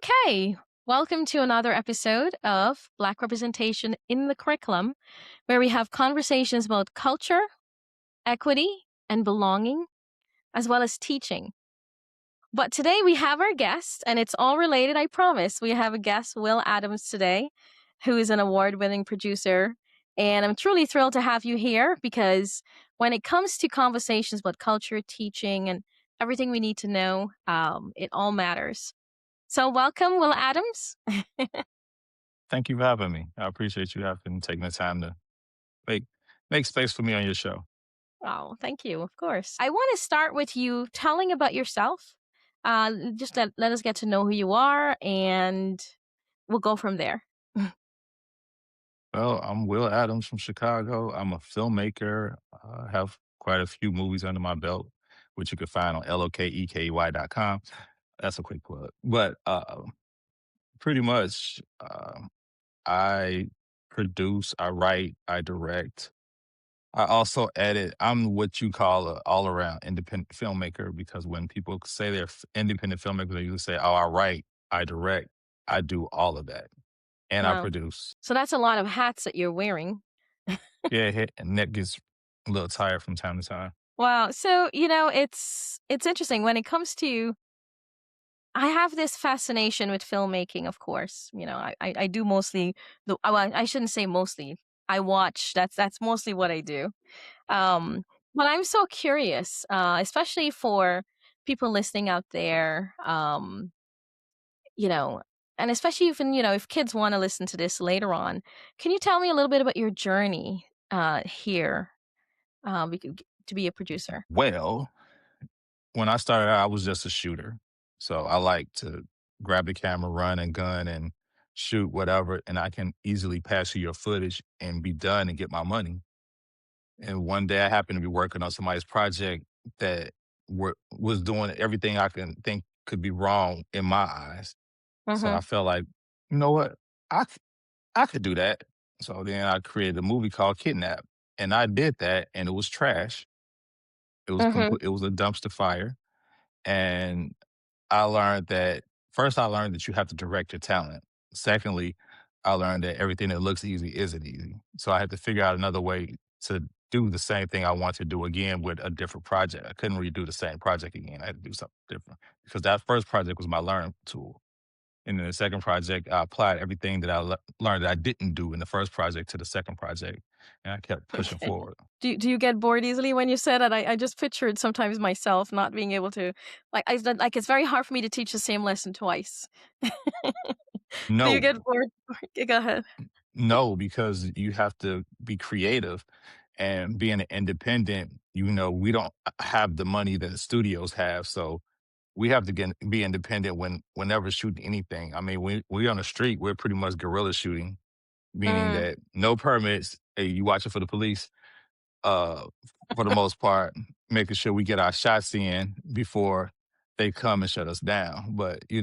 Okay, welcome to another episode of Black Representation in the Curriculum, where we have conversations about culture, equity, and belonging, as well as teaching. But today we have our guest, and it's all related, I promise. We have a guest, Will Adams, today, who is an award-winning producer. And I'm truly thrilled to have you here because when it comes to conversations about culture, teaching, and everything we need to know, it all matters. So welcome, Will Adams. Thank you for having me. I appreciate you having taking the time to make make space for me on your show. Oh, thank you, of course. I want to start with you telling about yourself. Just let us get to know who you are, and we'll go from there. Well, I'm Will Adams from Chicago. I'm a filmmaker. Have quite a few movies under my belt, which you can find on lokekey.com. That's a quick plug. But pretty much, I produce, I write, I direct. I also edit. I'm what you call an all-around independent filmmaker because when people say they're independent filmmakers, they usually say, "Oh, I write, I direct, I do all of that, and I Wow. produce." So that's a lot of hats that you're wearing. Yeah, and that gets a little tired from time to time. Wow. So, it's interesting when it comes to I have this fascination with filmmaking, of course. I do mostly well, I shouldn't say mostly. I watch. That's mostly what I do. Um, but I'm so curious, especially for people listening out there, you know, and especially if kids want to listen to this later on. Can you tell me a little bit about your journey here to be a producer? Well, when I started out, I was just a shooter, so I like to grab the camera, run and gun, and shoot whatever, and I can easily pass you your footage and be done and get my money. And one day I happened to be working on somebody's project that was doing everything I can think could be wrong in my eyes. So Mm-hmm. I felt like, you know what? I could do that. So then I created a movie called Kidnap. And I did that and it was trash. Mm-hmm. It was a dumpster fire. And I learned that first I learned that you have to direct your talent. Secondly, I learned that everything that looks easy isn't easy. So I had to figure out another way to do the same thing I want to do again with a different project. I couldn't redo the same project again. I had to do something different because that first project was my learning tool. And then the second project, I applied everything that learned that I didn't do in the first project to the second project. And I kept pushing Okay. forward. Do you get bored easily when you said that? I just pictured sometimes myself not being able to like it's very hard for me to teach the same lesson twice. Do you No, get bored? Okay, go ahead. no, because you have to be creative and being an independent, we don't have the money that the studios have. So we have to be independent whenever shooting anything. I mean, we on the street, we're pretty much guerrilla shooting, meaning Mm, that no permits. Hey, you watching for the police, uh, for the most part, making sure we get our shots in before they come and shut us down. But you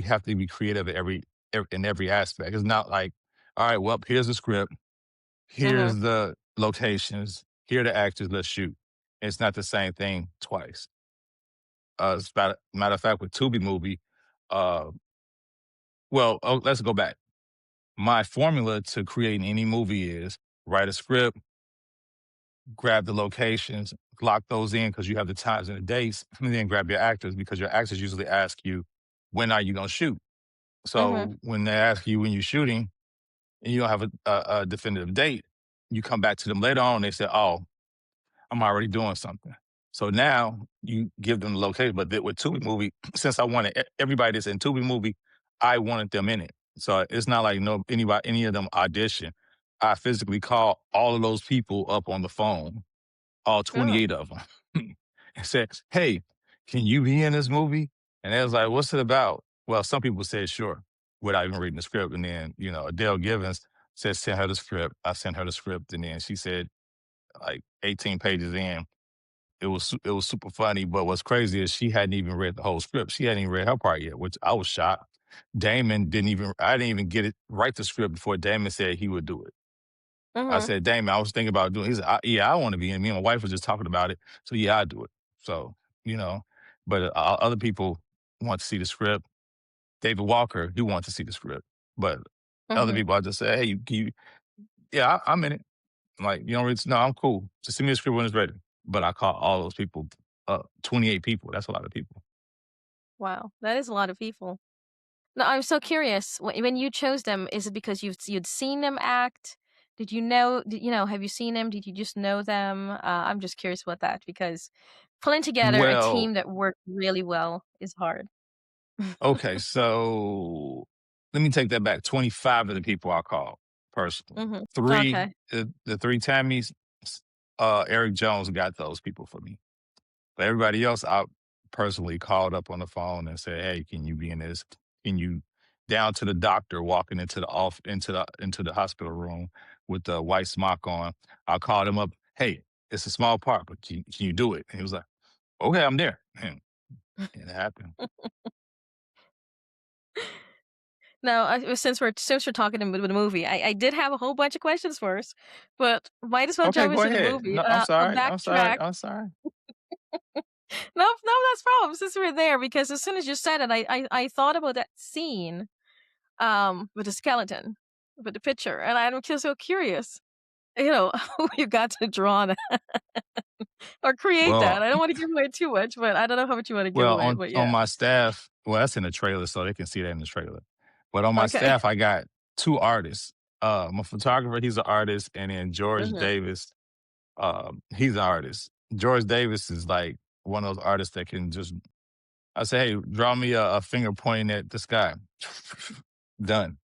have to be creative in every aspect. It's not like, all right, well, here's the script, mhm. here's the locations, here are the actors, let's shoot. It's not the same thing twice. Matter of fact, with Tubi movie, uh, let's go back. My formula to creating any movie is write a script, grab the locations, lock those in because you have the times and the dates, and then grab your actors because your actors usually ask you, when are you going to shoot? Mhm. So when they ask you when you're shooting and you don't have a definitive date, you come back to them later on, they say, oh, I'm already doing something. So now you give them the location. But with Tubi movie, since I wanted everybody that's in Tubi movie, I wanted them in it. So it's not like any of them audition. I physically call all of those people up on the phone, all Oh, 28 of them, and said, "Hey, can you be in this movie?" And they was like, "What's it about?" Well, some people said, "Sure," without even reading the script. And then, Adele Givens said, "Send her the script." I sent her the script, and then she said, like 18 pages in, it was super funny. But what's crazy is she hadn't even read the whole script. She hadn't even read her part yet, which I was shocked. I didn't even get it, write the script before Damon said he would do it. I mhm. said, Damon, I was thinking about doing it. He said, yeah, I want to be in. Me and my wife was just talking about it. So yeah, I do it. So, you know, but other people want to see the script. David Walker, he wanted to see the script, but other Mhm. people, I just say, "Hey, can you?" Yeah, I'm in it. Like, you don't really, no, I'm cool. Just send me a script when it's ready. But I call all those people, 28 people. That's a lot of people. Wow, that is a lot of people. No, I'm so curious. When you chose them, is it because you'd seen them act? Did you know? Have you seen them? Did you just know them? I'm just curious about that because pulling together a Well, team that worked really well is hard. okay, so let me take that back. 25 of the people I called personally. Mhm. Three, Okay. the three Tammys, Eric Jones got those people for me. But everybody else, I personally called up on the phone and said, "Hey, can you be in this? Can you?" Down to the doctor walking into the off into the hospital room with the white smock on. I called him up. Hey, it's a small part, but can you do it? And he was like, "Okay, I'm there." And it happened. Now, since we're talking about the movie, I did have a whole bunch of questions first, but might as well Okay, jump go into the ahead. movie. No, I'm I'll sorry. I'm sorry. backtrack. I'm sorry. No, no, that's problem. Since we're there, because as soon as you said it, I thought about that scene, with the skeleton, with the picture, and I'm just so curious. Who you got to draw that or create that. Well, I don't want to give away too much, but I don't know how much you want to give well, away. on But on yeah, my staff, well, that's in the trailer, so they can see that in the trailer. But on my okay. staff, I got two artists. My photographer, he's an artist, and then George Mhm, Davis, he's an artist. George Davis is like one of those artists that can just. I say, hey, draw me a finger pointing at the sky. Done.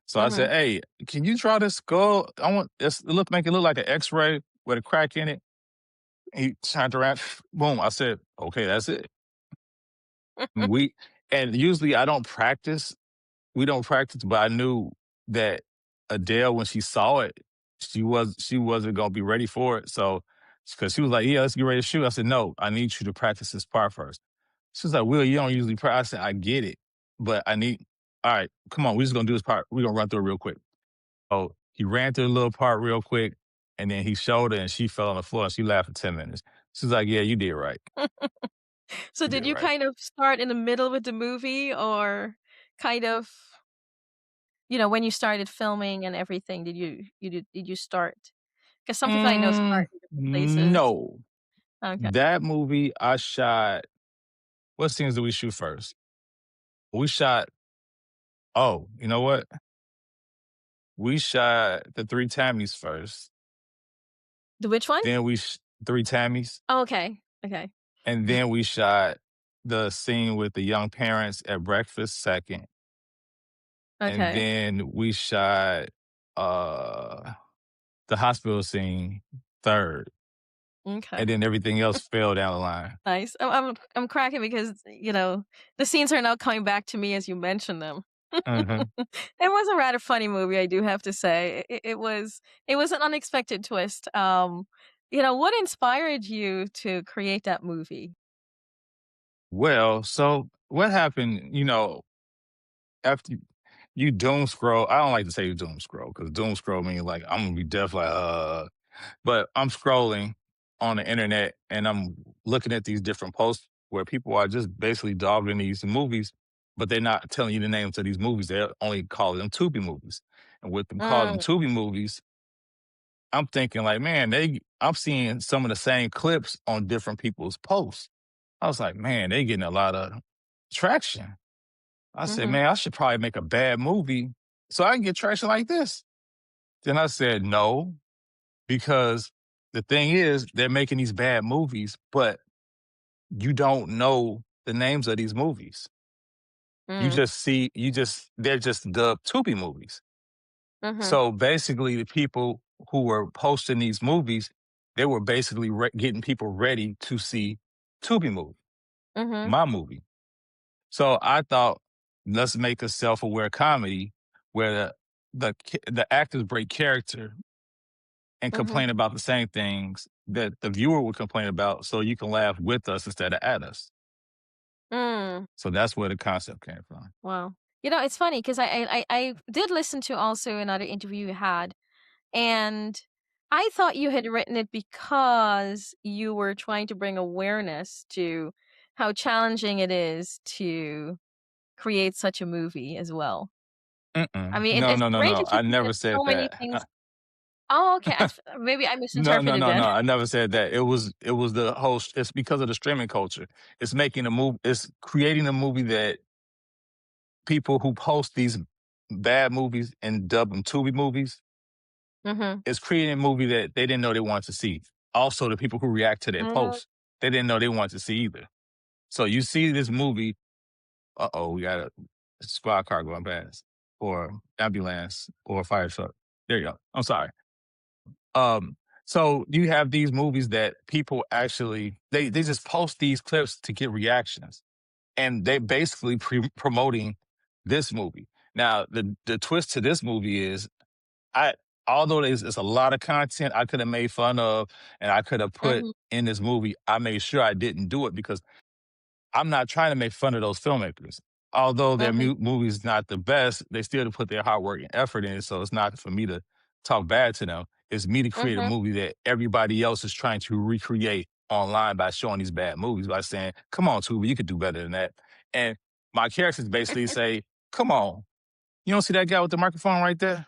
So I said, mhm. hey, can you draw this skull? I want this make it look like an X-ray with a crack in it. He turned around, boom. I said, okay, that's it. We and usually I don't practice. We don't practice, but I knew that Adele, when she saw it, she wasn't gonna be ready for it. So because she was like, yeah, let's get ready to shoot. I said, no, I need you to practice this part first. She was like, Will, you don't usually practice. I said, I get it, but I need. All right, come on, we're just gonna do this part. We're gonna run through it real quick. Oh, he ran through the little part real quick, and then he showed her, and she fell on the floor, and she laughed for 10 minutes. She's like, yeah, you did right. So You did did you right. kind of start in the middle with the movie, or kind of, when you started filming and everything, did you start? Because some people I know start in different places. No. Okay. That movie, I shot. What scenes did we shoot first? We shot. Oh, you know what? We shot the three Tammys first. The which one? Then three Tammys, Oh, okay. Okay. and then we shot the scene with the young parents at breakfast second, and Okay. then we shot uh the hospital scene third, Okay. and then everything else fell down the line. Nice. I'm cracking because, the scenes are now coming back to me as you mention them. Mhm. It was a rather funny movie, I do have to say. It was an unexpected twist. What inspired you to create that movie? Well, so what happened? After you doom scroll, I don't like to say doom scroll because doom scroll means like I'm gonna be deaf, like but I'm scrolling on the internet and I'm looking at these different posts where people are just basically dogging these movies, but they're not telling you the names of these movies. They're only calling them Tubi movies. And with them calling them Mm, Tubi movies, I'm thinking like, man, I'm seeing some of the same clips on different people's posts. I was like, man, they getting a lot of traction. I said, mhm, man, I should probably make a bad movie so I can get traction like this. Then I said, no, because the thing is, they're making these bad movies, but you don't know the names of these movies. mm, They're just dubbed Tubi movies. mhm, So basically, the people who were posting these movies, they were basically getting people ready to see Tubi movie, mhm, my movie. So I thought, let's make a self-aware comedy where the actors break character and mhm, complain about the same things that the viewer would complain about, so you can laugh with us instead of at us. mm. So that's where the concept came from. Wow. It's funny because I did listen to also another interview you had, and I thought you had written it because you were trying to bring awareness to how challenging it is to create such a movie as well. I Mm-mm. mean, No, it's no, no, great no. that you I think that never said so many that. things. Oh, okay. Maybe I No, no, misinterpreted no, no. then. I never said that. It was the whole. It's because of the streaming culture. It's making a movie. It's creating a movie that people who post these bad movies and dub them Tubi movies Mhm. is creating a movie that they didn't know they wanted to see. Also, the people who react to their Uh, posts, they didn't know they wanted to see either. So you see this movie. Uh oh, we got a squad car going past, or ambulance, or fire truck. There you go. I'm sorry. Um, so you have these movies that people actually they just post these clips to get reactions, and they basically promoting this movie. Now, the twist to this movie is I although there's a lot of content I could have made fun of and I could have put mhm. in this movie, I made sure I didn't do it because I'm not trying to make fun of those filmmakers. Although their Mhm. movie's not the best, they still put their hard work and effort in it. So it's not for me to talk bad to them. It's me to create a Mhm. movie that everybody else is trying to recreate online by showing these bad movies by saying, "Come on, Tuba, you could do better than that." And my characters basically say, "Come on, you don't see that guy with the microphone right there?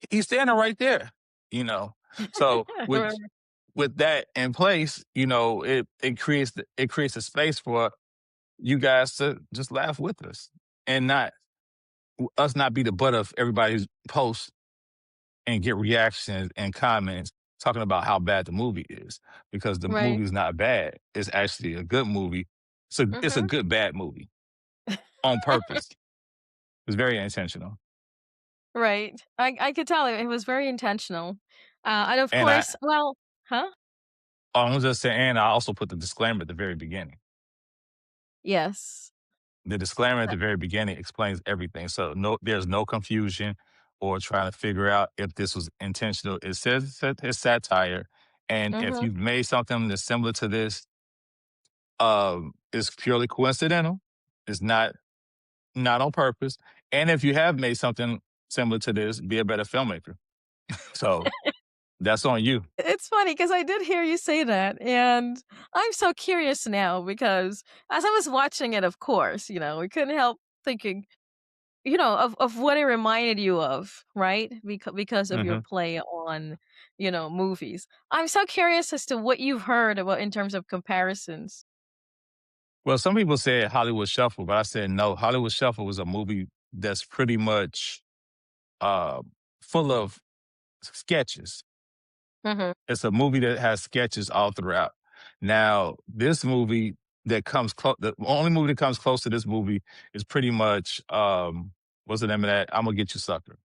He's standing right there." You know. So Right. with that in place, it creates a space for you guys to just laugh with us and not us not be the butt of everybody's posts and get reactions and comments talking about how bad the movie is because the Right. movie is not bad. It's actually a good movie. It's a Mhm. good bad movie on purpose. It's very intentional. Right. I could tell it was very intentional. And of And course, well, huh? I was just saying, and I also put the disclaimer at the very beginning. Yes. The disclaimer at the very beginning explains everything. So there's no confusion or trying to figure out if this was intentional. It says it's satire, and if Mhm. you've made something that's similar to this, it's purely coincidental. It's not on purpose. And if you have made something similar to this, be a better filmmaker. So that's on you. It's funny because I did hear you say that, and I'm so curious now because as I was watching it, of course, we couldn't help thinking, of what it reminded you of, right? Because of your hmm play on, movies. I'm so curious as to what you've heard about in terms of comparisons. Well, some people said Hollywood Shuffle, but I said no. Hollywood Shuffle was a movie that's pretty much uh, full of sketches. Mhm. It's a movie that has sketches all throughout. Now, this movie that comes close, the only movie that comes close to this movie is pretty much, what's the name of that? I'm gonna get you, sucker.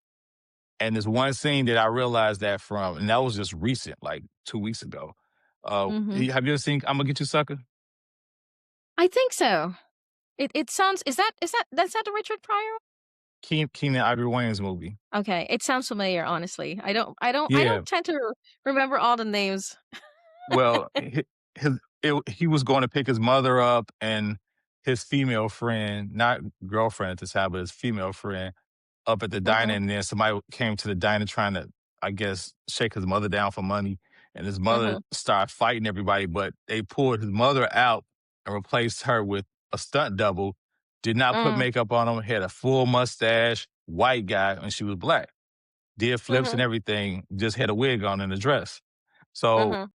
And there's one scene that I realized that from, and that was just recent, like 2 weeks ago. Mhm. Have you ever seen I'm gonna get you, sucker? I think so. It sounds is that the Richard Pryor? Keenan Ivory Wayans movie. Okay, it sounds familiar, honestly. I Yeah. don't tend to remember all the names. Well, he was going to pick his mother up and his female friend, not girlfriend at the time, but his female friend up at the diner, Mhm. and then somebody came to the diner trying to, I guess, shake his mother down for money. And his mother Mhm. started fighting everybody, but they pulled his mother out and replaced her with a stunt double. Did not put Mm. makeup on him, had a full mustache, white guy, and she was black. Did flips and Mhm. everything, just had a wig on and a dress. So Mhm.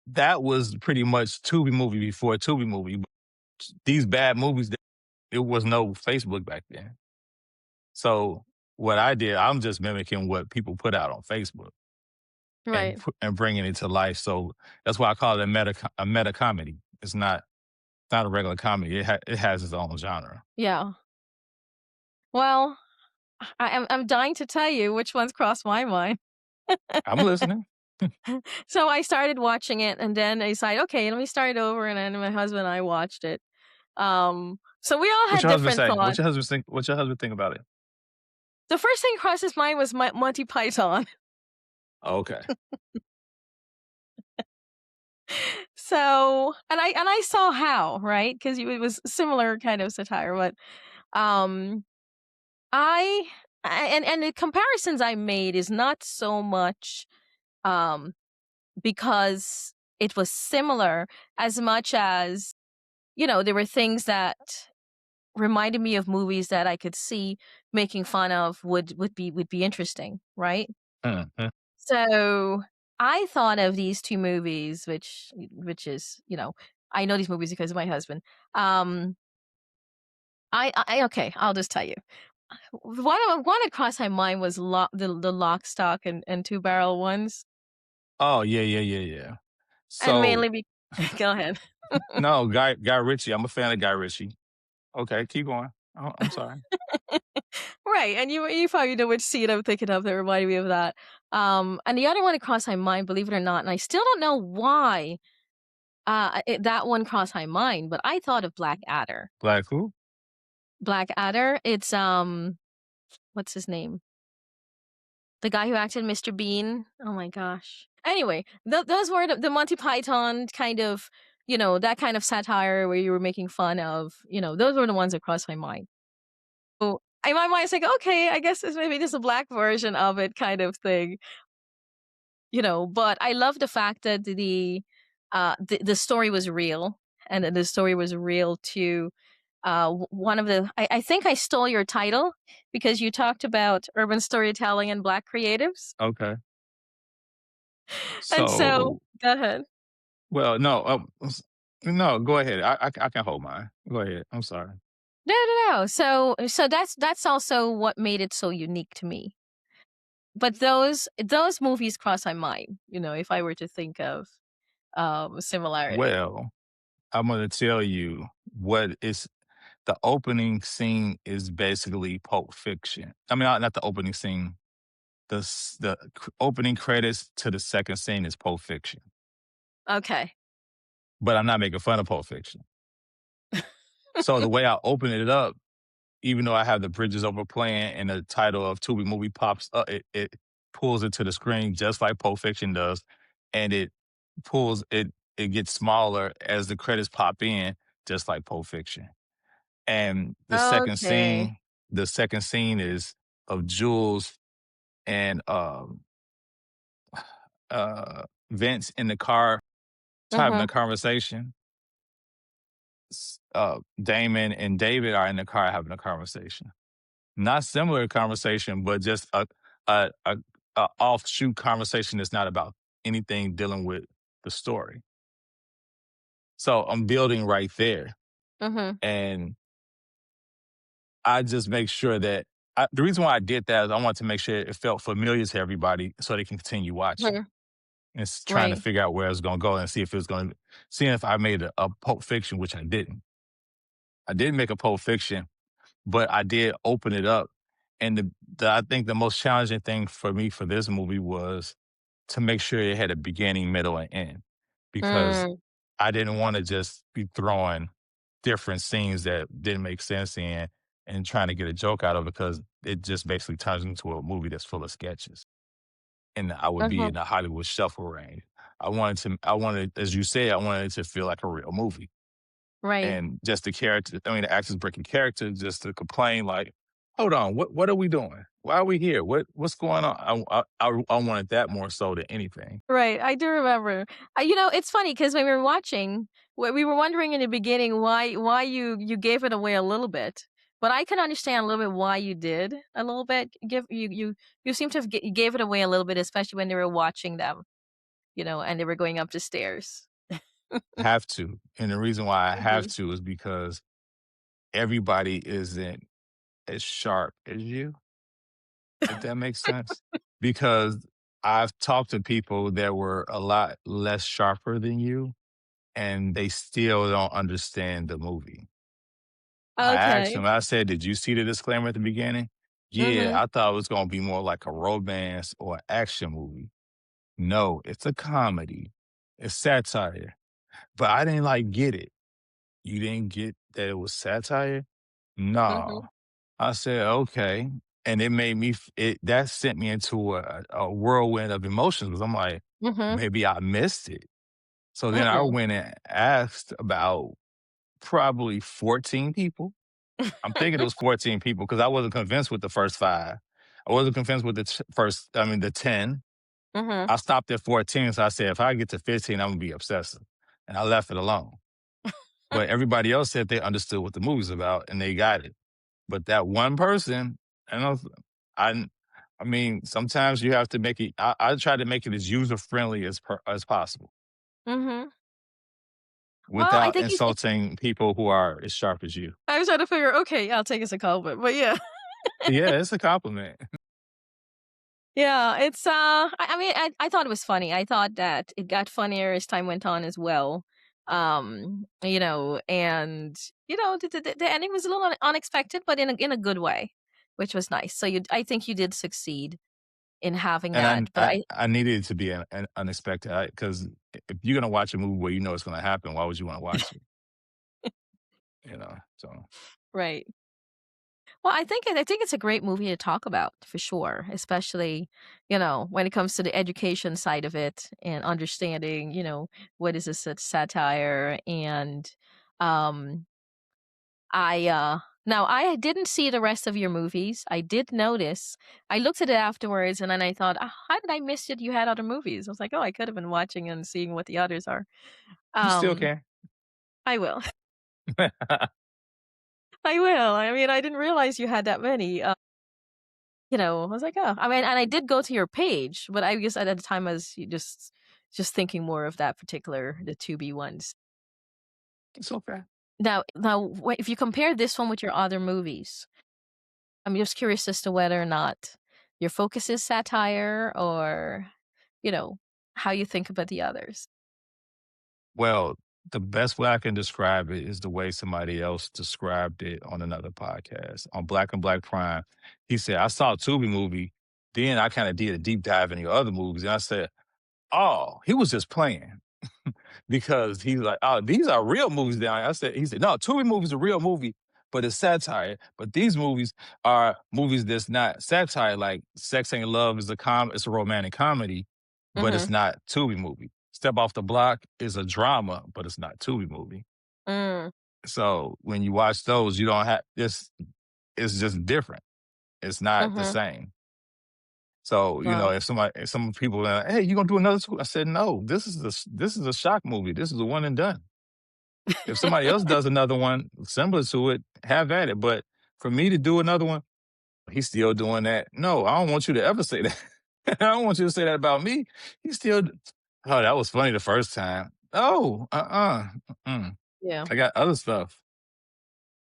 that was pretty much Tubi movie before Tubi movie. These bad movies, it was no Facebook back then. So what I did, I'm just mimicking what people put out on Facebook and Right. and bringing it to life. So that's why I call it a meta comedy. It's not a regular comedy. It has its own genre. Yeah. Well, I'm dying to tell you which ones crossed my mind. I'm listening. So I started watching it, and then I decided, okay, let me start over, and then my husband and I watched it. So we all What's had your husband different say? What's thoughts. your husband think? What's your husband think about it? The first thing across his mind was Monty Python. Okay. So, and I saw how, right? Because it was similar kind of satire, but um, I and the comparisons I made is not so much um because it was similar as much as there were things that reminded me of movies that I could see making fun of would be interesting, right? Mhm. So I thought of these two movies, which is, I know these movies because of my husband. Um, okay, I'll just tell you. One that crossed my mind was the Lock, Stock, and Two Barrel ones, Oh, yeah, yeah, yeah, yeah. and So mainly go ahead. no, Guy Ritchie, I'm a fan of Guy Ritchie. Okay, keep going. I'm sorry. Right, and you probably know which scene I'm thinking of that reminded me of that. And the other one that crossed my mind, believe it or not, and I still don't know why that one crossed my mind, but I thought of Black Adder. Black who? Black Adder, it's what's his name? The guy who acted Mr. Bean. Oh my gosh. Anyway, those were the Monty Python kind of, that kind of satire where you were making fun of, those were the ones that crossed my mind. So in my mind, it's like, okay, I guess it's maybe just a black version of it kind of thing, but I love the fact that the story was real, and that the story was real to one of I think I stole your title because you talked about urban storytelling and black creatives. Okay. And so So, go ahead. well, no, no, go ahead. I can hold mine. Go ahead. I'm sorry. No, no, no. So that's also what made it so unique to me. But those movies cross my mind, if I were to think of similarity. Well, I'm gonna tell you what is the opening scene is basically Pulp Fiction. I mean, not the opening scene. The opening credits to the second scene is Pulp Fiction. Okay. But I'm not making fun of Pulp Fiction. So the way I open it up, even though I have the bridges over playing and the title of Tubi movie pops up, it pulls it to the screen just like Pulp Fiction does, and it gets smaller as the credits pop in, just like Pulp Fiction. And Okay. the second scene is of Jules and Vince in the car having a Mhm. conversation. Damon and David are in the car having a conversation. Not similar conversation, but just a, a, a offshoot conversation that's not about anything dealing with the story. So I'm building right there. Mhm. And I just make sure that the reason why I did that is I wanted to make sure it felt familiar to everybody so they can continue watching. Mhm. And it's trying to Right. figure out where it's going to go and see if it's going to, seeing if I made a Pulp Fiction, which I didn't. I didn't make a Pulp Fiction, but I did open it up. And I think the most challenging thing for me for this movie was to make sure it had a beginning, middle, and end, because Mm. I didn't want to just be throwing different scenes that didn't make sense in and trying to get a joke out of it because it just basically turns into a movie that's full of sketches. And I would be Mhm. in the Hollywood shuffle range. I wanted, as you said, I wanted it to feel like a real movie. Right. And just the character, I mean, the actors breaking character, just to complain like, "Hold on, what are we doing? Why are we here? What's going on?" I wanted that more so than anything. Right, I do remember. It's funny because when we were watching, we were wondering in the beginning why you gave it away a little bit, but I can understand a little bit why you did a little bit. You seem to have gave it away a little bit, especially when they were watching them, and they were going up the stairs. Have to, and the reason why I have Mhm. to is because everybody isn't as sharp as you, if that makes sense. Because I've talked to people that were a lot less sharper than you, and they still don't understand the movie. I asked Okay. him, I said, "Did you see the disclaimer at the beginning?" "Yeah, Mhm. I thought it was gonna be more like a romance or action movie." "No, it's a comedy. It's satire." But I didn't like get it. "You didn't get that it was satire?" Mhm. "No." I said, "Okay." And it made me that sent me into a whirlwind of emotions because 'cause I'm like, Mhm. "Maybe I missed it." So then I Mm-mm. went and asked about probably 14 people. I'm thinking it was 14 people because I wasn't convinced with the first 5. I wasn't convinced with the 10. Mhm. I stopped at 14, so I said, "If I get to 15, Imma be obsessive." And I left it alone. but everybody else said they understood what the movie's about and they got it. But that one person, and I, I mean, sometimes you have to make it. I try to make it as user friendly as possible Mhm. Well, I without think you did. insulting people who are as sharp as you. I was trying to figure, okay, yeah, I'll take it as a compliment, but yeah. Yeah, it's a compliment. Yeah, it's, I mean, I thought it was funny. I thought that it got funnier as time went on as well. And, the ending was a little unexpected, but in a good way, which was nice. So I think you did succeed in having that, And but I needed it to be an unexpected because if you're gonna watch a movie where you know it's gonna happen, why would you want to watch it? You know, so right. Well, I think it's a great movie to talk about for sure, especially, when it comes to the education side of it and understanding, what is a satire. And um now I didn't see the rest of your movies. I did notice. I looked at it afterwards and then I thought, how did I miss it? You had other movies. I was like, oh, I could have been watching and seeing what the others are. you still Um can. I will. I will. I mean, I didn't realize you had that many. I was like, "Oh." I mean, and I did go to your page, but I guess at the time I was just thinking more of that particular the 2B ones. It's okay. Now, if you compare this one with your other movies, I'm just curious as to whether or not your focus is satire or, you know, how you think about the others. Well, the best way I can describe it is the way somebody else described it on another podcast on Black and Black Prime. He said, I saw a Tubi movie, then I kind of did a deep dive into your other movies. And I said, oh, he was just playing because he's like, oh, these are real movies down here. He said, no, Tubi movies are real movie, but it's satire. But these movies are movies that's not satire. Like Sex Ain't Love is it's a romantic comedy, but it's Mhm. not Tubi movie. Step Off the Block is a drama, but it's not Tubi movie. Mm. So when you watch those, you don't have this. It's just different. It's not the Mhm. same. So, Wow. if some people are like, "Hey, you gonna do another school?" I said, "No, this is a shock movie. This is a one and done. If somebody else does another one similar to it, have at it. But for me to do another one, he's still doing that. No, I don't want you to ever say that. I don't want you to say that about me. He's still. Oh, that was funny the first time. Oh, mm-mm. Yeah. I got other stuff.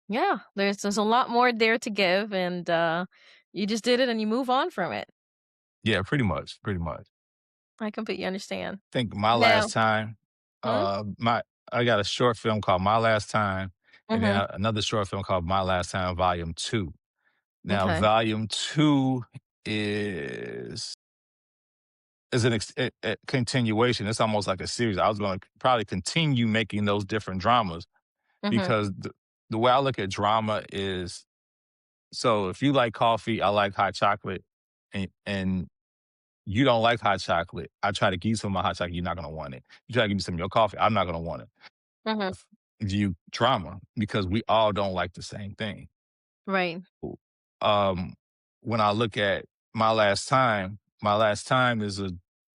Yeah, there's a lot more there to give, and you just did it and you move on from it. Yeah, pretty much, pretty much. I completely understand. Think my Now, last time, hmm? my I got a short film called My Last Time, and then Mhm. another short film called My Last Time Volume 2. Now, Okay. Volume 2 is a continuation. It's almost like a series. I was gonna probably continue making those different dramas Mhm. because the way I look at drama is so if you like coffee, I like hot chocolate, and you don't like hot chocolate, I try to give you some of my hot chocolate, you're not gonna want it. You try to give me some of your coffee, I'm not gonna want it. Mhm. View trauma because we all don't like the same thing. Right. Um, when I look at My Last Time is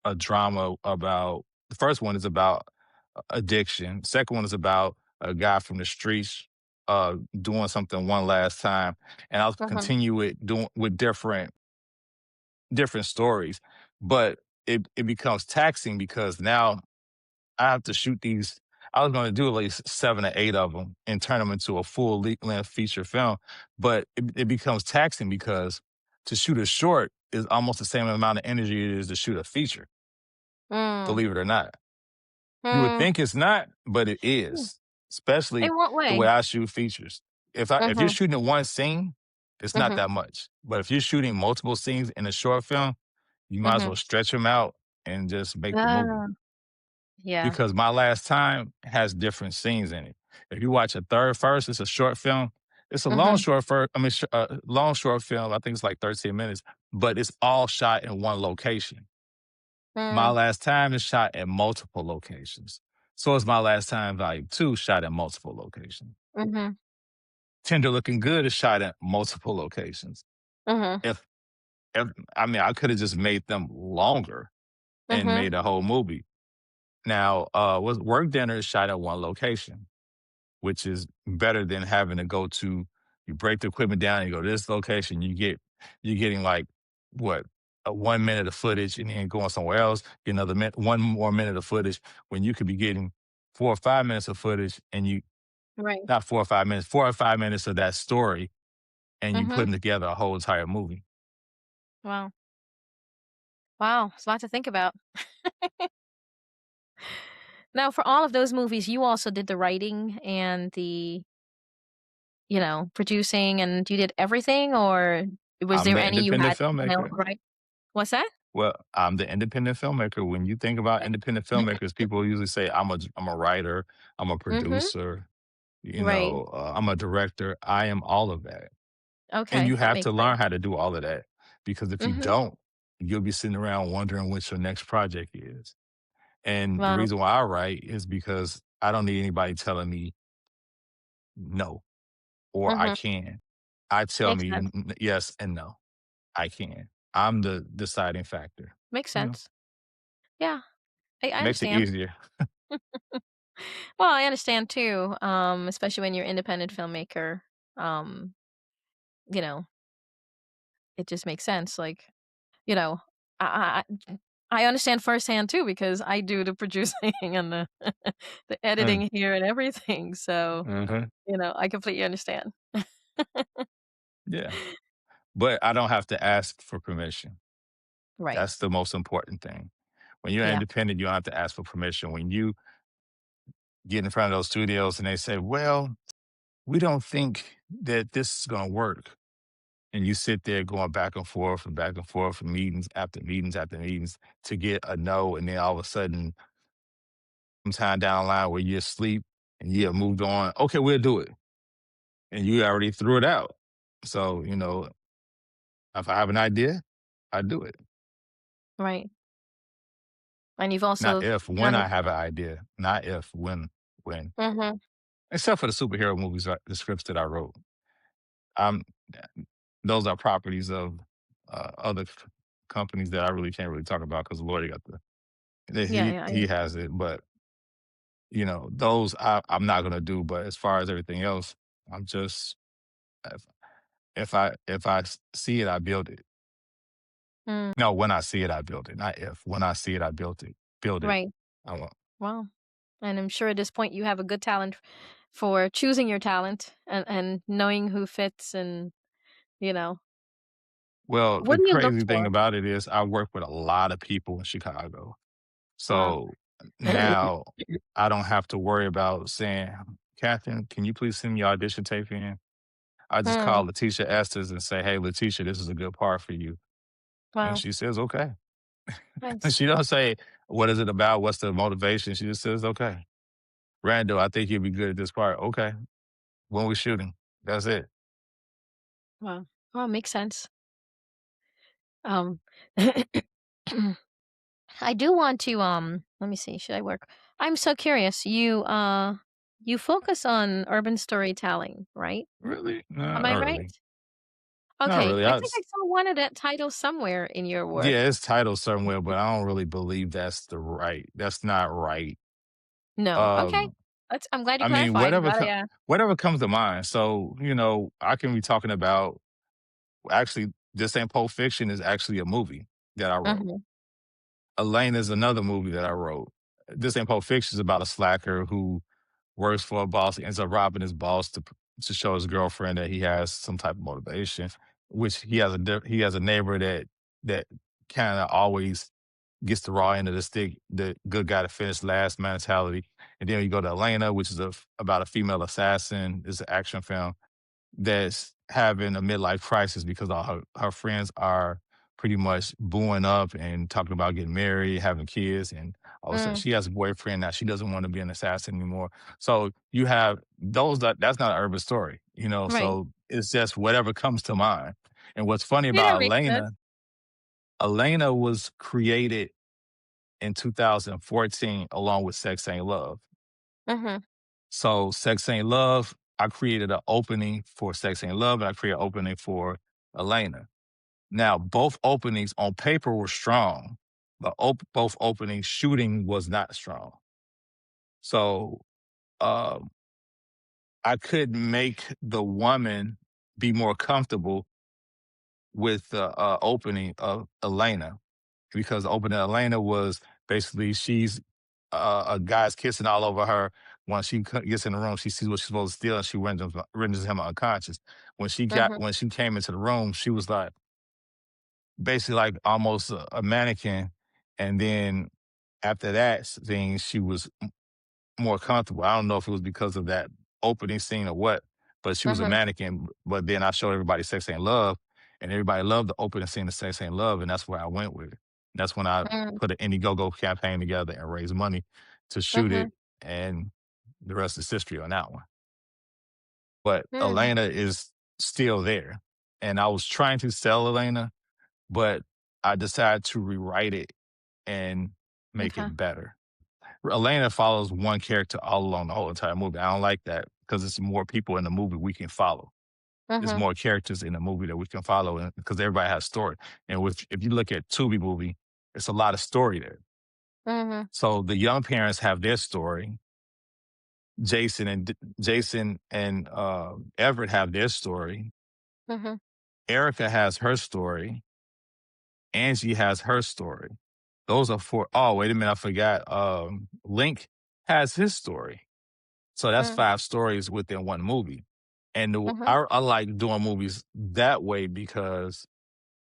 a drama about the first one is about addiction. Second one is about a guy from the streets doing something one last time. And I'll Mhm. continue it doing with different stories. But it becomes taxing because now I have to shoot these. I was going to do at least 7 or 8 of them and turn them into a full length feature film, but it becomes taxing because to shoot a short is almost the same amount of energy it is to shoot a feature. Mm. Believe it or not, you would Mm. think it's not, but it Hmm. is. Especially In what the way way? I shoot features. If you're Mhm. shooting one scene, it's not Mhm. that much. But if you're shooting multiple scenes in a short film, you might as Mhm. well stretch them out and just make the movie. Ah, yeah. Because My Last Time has different scenes in it. If you watch a third first, it's a short film. It's a long Mhm. short I mean, long short film. I think it's like 13 minutes, but it's all shot in one location. My Mm. Last Time is shot at multiple locations. So is My Last Time Volume 2 shot at multiple locations. Mhm. Tender Looking Good is shot at multiple locations. Mhm. If, if I mean, I could have just made them longer and Mhm. made a whole movie. Now, was Work Dinner is shot at one location. which is better than having to go to you break the equipment down, you go to this location, you're getting like what a 1 minute of footage and then going somewhere else, get another minute, one more minute of footage when you could be getting 4 or 5 minutes of footage and you Right. not 4 or 5 minutes, 4 or 5 minutes of that story and you Mhm. putting together a whole entire movie. Wow. Wow, it's a lot to think about. Now, for all of those movies, you also did the writing and the, producing, and you did everything, or was I'm there the any you independent had to help filmmaker. write? What's that? Well, I'm the independent filmmaker. When you think about independent filmmakers, people usually say, I'm a writer, I'm a Mhm. producer, Right. I'm a director. I am all of that. And Okay, you that have makes to sense. learn how to do all of that because if you Mhm. don't, you'll be sitting around wondering what your next project is. And the Wow. reason why I write is because I don't need anybody telling me no or I Mhm. can. I tell Makes me sense. yes and no. I can. I'm the deciding factor. Makes You know, sense. Yeah, I makes it understand. easier. Well, I understand too, especially when you're independent filmmaker, um, you know, it just makes sense, like, you know, I understand firsthand too because I do the producing and the the Mm, editing here and everything, so, mhm. I completely understand. Yeah. But I don't have to ask for permission. Right. That's the most important thing. When you're Yeah. independent, you don't have to ask for permission. When you get in front of those studios and they say, well, we don't think that this is going to work. And you sit there going back and forth, and meetings after meetings after meetings to get a no. And then all of a sudden, sometime down the line where you're asleep and you have moved on, okay, we'll do it. And you already threw it out. So, if I have an idea, I do it. Right. And you've Not also if, when done I it. have an idea. Not if, when. Mhm. Except for the superhero movies, the scripts that I wrote. I'm those are properties of other companies that I really can't really talk about because Lord got Yeah, yeah, I he understand. has it. But those I'm not gonna do. But as far as everything else, I'm just if see it, I build it. Mm, No, when I see it, I build it. Not if. When I see it, I build it. Build it. right. I won't. Well, and I'm sure at this point you have a good talent for choosing your talent and knowing who fits and, you know. Well, What the do you look crazy thing for? about it is I work with a lot of people in Chicago. Wow. So now I don't have to worry about saying, Catherine, can you please send me your audition tape in? I just Mm, call Letitia Estes and say, hey, Letitia, this is a good part for you. And wow. she says, okay. And Nice. she don't say, what is it about? What's the motivation? She just says, okay. Randall, I think you'd be good at this part. Okay. When we're shooting. That's it. Wow. Oh, makes sense. Um, I do want to, let me see, should I work? I'm so curious. You focus on urban storytelling, right? Really? Am Not I right? really. Not Okay. really. I think I saw one of that title somewhere in your work. Yeah, it's titled somewhere, but I don't really believe that's not right. No. Okay. Um, I'm glad you I mean, clarified. Glad I asked. whatever comes to mind. So, I can be talking about actually this ain't Pulp Fiction is actually a movie that I wrote. Mhm. Elaine is another movie that I wrote. This ain't Pulp Fiction is about a slacker who works for a boss, ends up robbing his boss to show his girlfriend that he has some type of motivation, which he has a neighbor that kind of always gets the raw end of the stick, the good guy to finish last mentality. And then you go to Elena, which is about a female assassin. It's an action film that's having a midlife crisis because all her friends are pretty much booing up and talking about getting married, having kids, and all of a sudden Mm, she has a boyfriend now. She doesn't want to be an assassin anymore. So you have that's not an urban story, right. So it's just whatever comes to mind. And what's funny Yeah, that about makes sense. Elena was created in 2014 along with Sex Ain't Love. Mhm. So Sex Ain't Love, I created an opening for Sex Ain't Love, and I created an opening for Elena. Now, both openings on paper were strong, but both openings shooting was not strong. So, um, I could make the woman be more comfortable with the opening of Elena, because the opening of Elena was basically she's a guy's kissing all over her. Once she gets in the room, she sees what she's supposed to steal, and she renders him unconscious. Mhm. When she came into the room, she was like basically like almost a mannequin, and then after that thing, she was more comfortable. I don't know if it was because of that opening scene or what, but she was a Mhm. mannequin. But then I showed everybody Sex Ain't Love, and everybody loved the opening scene of Sex Ain't Love, and that's where I went with it. That's when I Mhm. put an Indiegogo campaign together and raised money to shoot Mhm. it, and the rest is history on that one. But Mhm. Elena is still there, and I was trying to sell Elena, but I decided to rewrite it and make Okay. it better. Elena follows one character all along the whole entire movie. I don't like that because it's more people in the movie we can follow. There's Mhm. more characters in the movie that we can follow because everybody has story. And if you look at Tubi movie, it's a lot of story there. Mhm. So the young parents have their story. Jason and Everett have their story. Mhm. Erica has her story. Angie has her story. Those are four. Oh, wait a minute, I forgot. Link has his story. So that's Mhm. 5 stories within one movie. And Mhm. I like doing movies that way because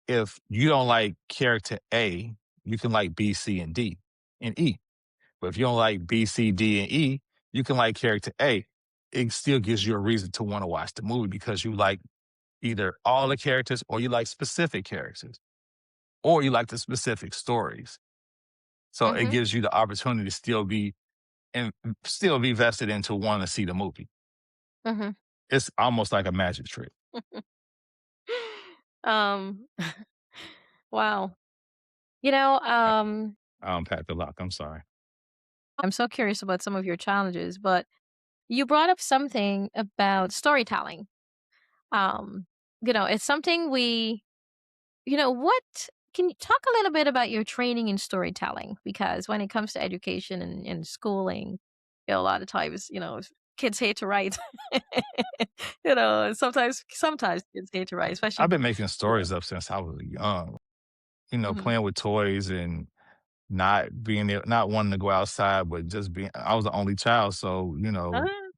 if you don't like character A, you can like B, C, and D and E. But if you don't like B, C, D, and E, you can like character A. It still gives you a reason to want to watch the movie because you like either all the characters or you like specific characters or you like the specific stories. So it Mhm. gives you the opportunity to and still be vested into wanting to see the movie. Mhm. It's almost like a magic trick. Um, wow. You know, I unpacked a lot. I'm sorry. I'm so curious about some of your challenges, but you brought up something about storytelling. Um, it's something what can you talk a little bit about your training in storytelling? Because when it comes to education and schooling, a lot of times, kids hate to write. Sometimes kids hate to write, I've especially, been making you know. stories up since I was young. Mhm. Playing with toys and not wanting to go outside, but just being. I was the only child, so Ah.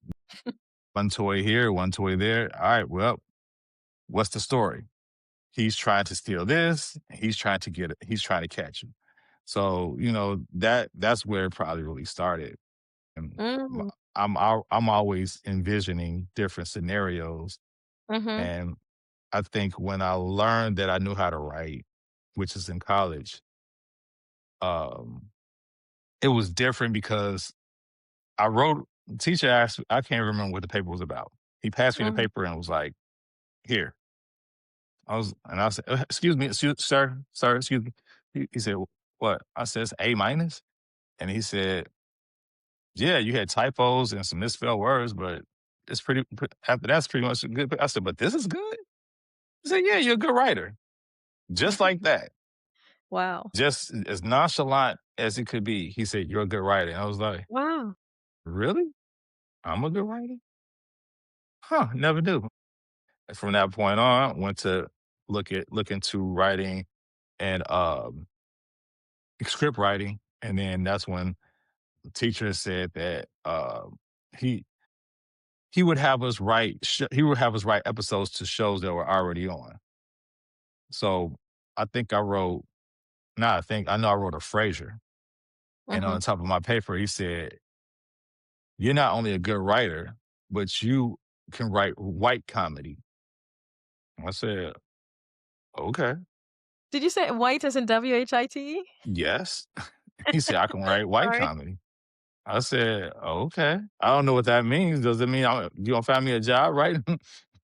one toy here, one toy there. All right, well, what's the story? He's trying to steal this. He's trying to get it. He's trying to catch him. So that's where it probably really started. And Mhm. I'm always envisioning different scenarios, Mhm. and I think when I learned that I knew how to write, which is in college, um, it was different because I wrote. The teacher asked. I can't remember what the paper was about. He passed me the Mhm. paper and was like, "Here." I said, "Excuse me, sir, excuse me." He said, "What?" I said, "It's A minus," and he said, "Yeah, you had typos and some misspelled words, but it's after that's pretty much good." I said, "But this is good." He said, "Yeah, you're a good writer." Just like that. Wow. Just as nonchalant as it could be. He said, "You're a good writer." And I was like, Wow. "Really? I'm a good writer? Huh, never knew." And from that point on, went to look into writing and script writing. And then that's when the teacher said that he he would have us write episodes to shows that were already on. So I think I wrote not I think I know I wrote a Frasier. And on Mhm. the top of my paper, he said, "You're not only a good writer, but you can write white comedy." I said, "Okay, Did you say white as in WHITE? yes." He said, "I can write white Sorry. comedy." I said, "Okay." I don't know what that means. Does it mean you gonna find me a job writing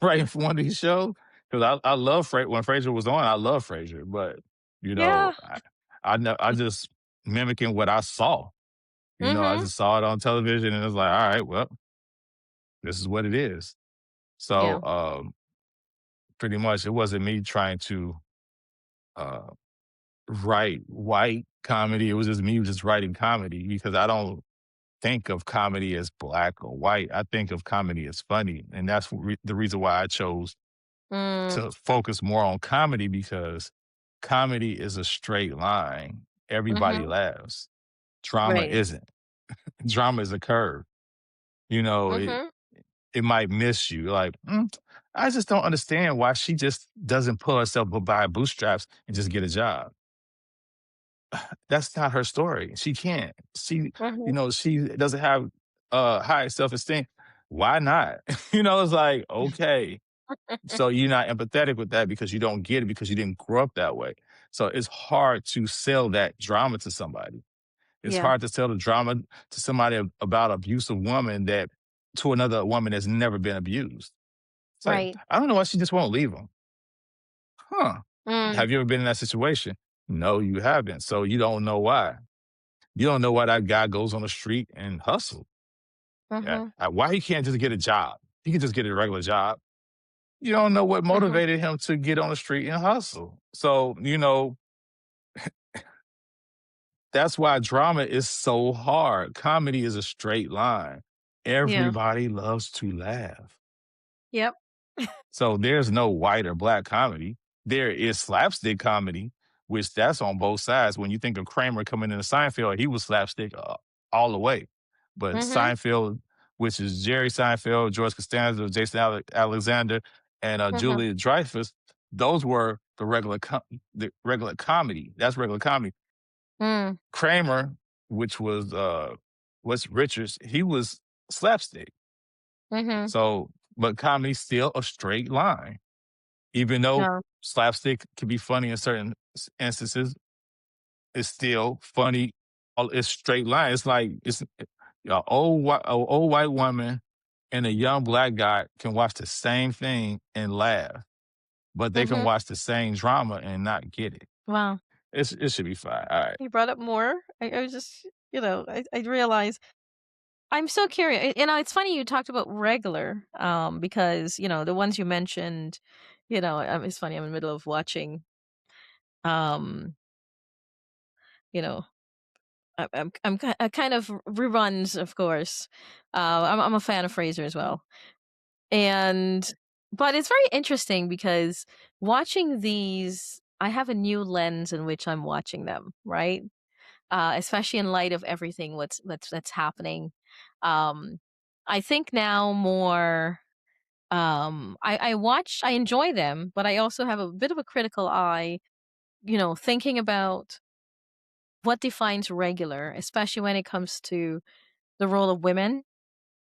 writing for one of these shows? Because I love when Frasier was on. I love Frasier, but you know, Yeah. I I just mimicking what I saw. I Mhm. just saw it on television, and it's like, all right, well, this is what it is. So Yeah. pretty much, it wasn't me trying to uh, write white comedy. It was just me just writing comedy because I don't. think of comedy as black or white. I think of comedy as funny, and that's the reason why I chose Mm, to focus more on comedy because comedy is a straight line. Everybody mhm. laughs. Drama Right. isn't. Drama is a curve. You know, Mhm. it might miss you. Like, I just don't understand why she just doesn't pull herself up by her bootstraps and just get a job. That's not her story. She can't. Mhm. She doesn't have high self-esteem. Why not? It's like, okay. So you're not empathetic with that because you don't get it because you didn't grow up that way. So it's hard to sell that drama to somebody. It's Yeah. hard to sell the drama to somebody about abusive woman that to another woman that's never been abused. It's like, Right. I don't know why she just won't leave him. Huh. Mm, Have you ever been in that situation? No, you haven't. So you don't know why. You don't know why that guy goes on the street and hustle. Yeah. mhm. Why he can't just get a job? He can just get a regular job. You don't know what Mhm. motivated him to get on the street and hustle. So, that's why drama is so hard. Comedy is a straight line. Yeah. Everybody loves to laugh. Yep. So there's no white or black comedy. There is slapstick comedy, which that's on both sides. When you think of Kramer coming into Seinfeld, he was slapstick all the way. But Mhm. Seinfeld, which is Jerry Seinfeld, George Costanza, Jason Alexander, and Mhm. Julia Dreyfus, those were the regular comedy. That's regular comedy. Mm, Kramer, which was what's Richards, he was slapstick. mhm. So, but comedy's still a straight line. Even though Yeah. slapstick can be funny in certain instances, it's still funny. It's straight line. It's like it's old white woman and a young black guy can watch the same thing and laugh, but they can Mhm. watch the same drama and not get it. Wow. It should be fine. All right. You brought up more. I was just, I realize I'm so curious. It's funny you talked about regular, because the ones you mentioned, it's funny. I'm in the middle of watching, um, you know, kind of reruns, of course. I'm a fan of Fraser as well, and but it's very interesting because watching these, I have a new lens in which I'm watching them, right? Especially in light of everything that's happening. Um, I think now more. I enjoy them, but I also have a bit of a critical eye. Thinking about what defines regular, especially when it comes to the role of women,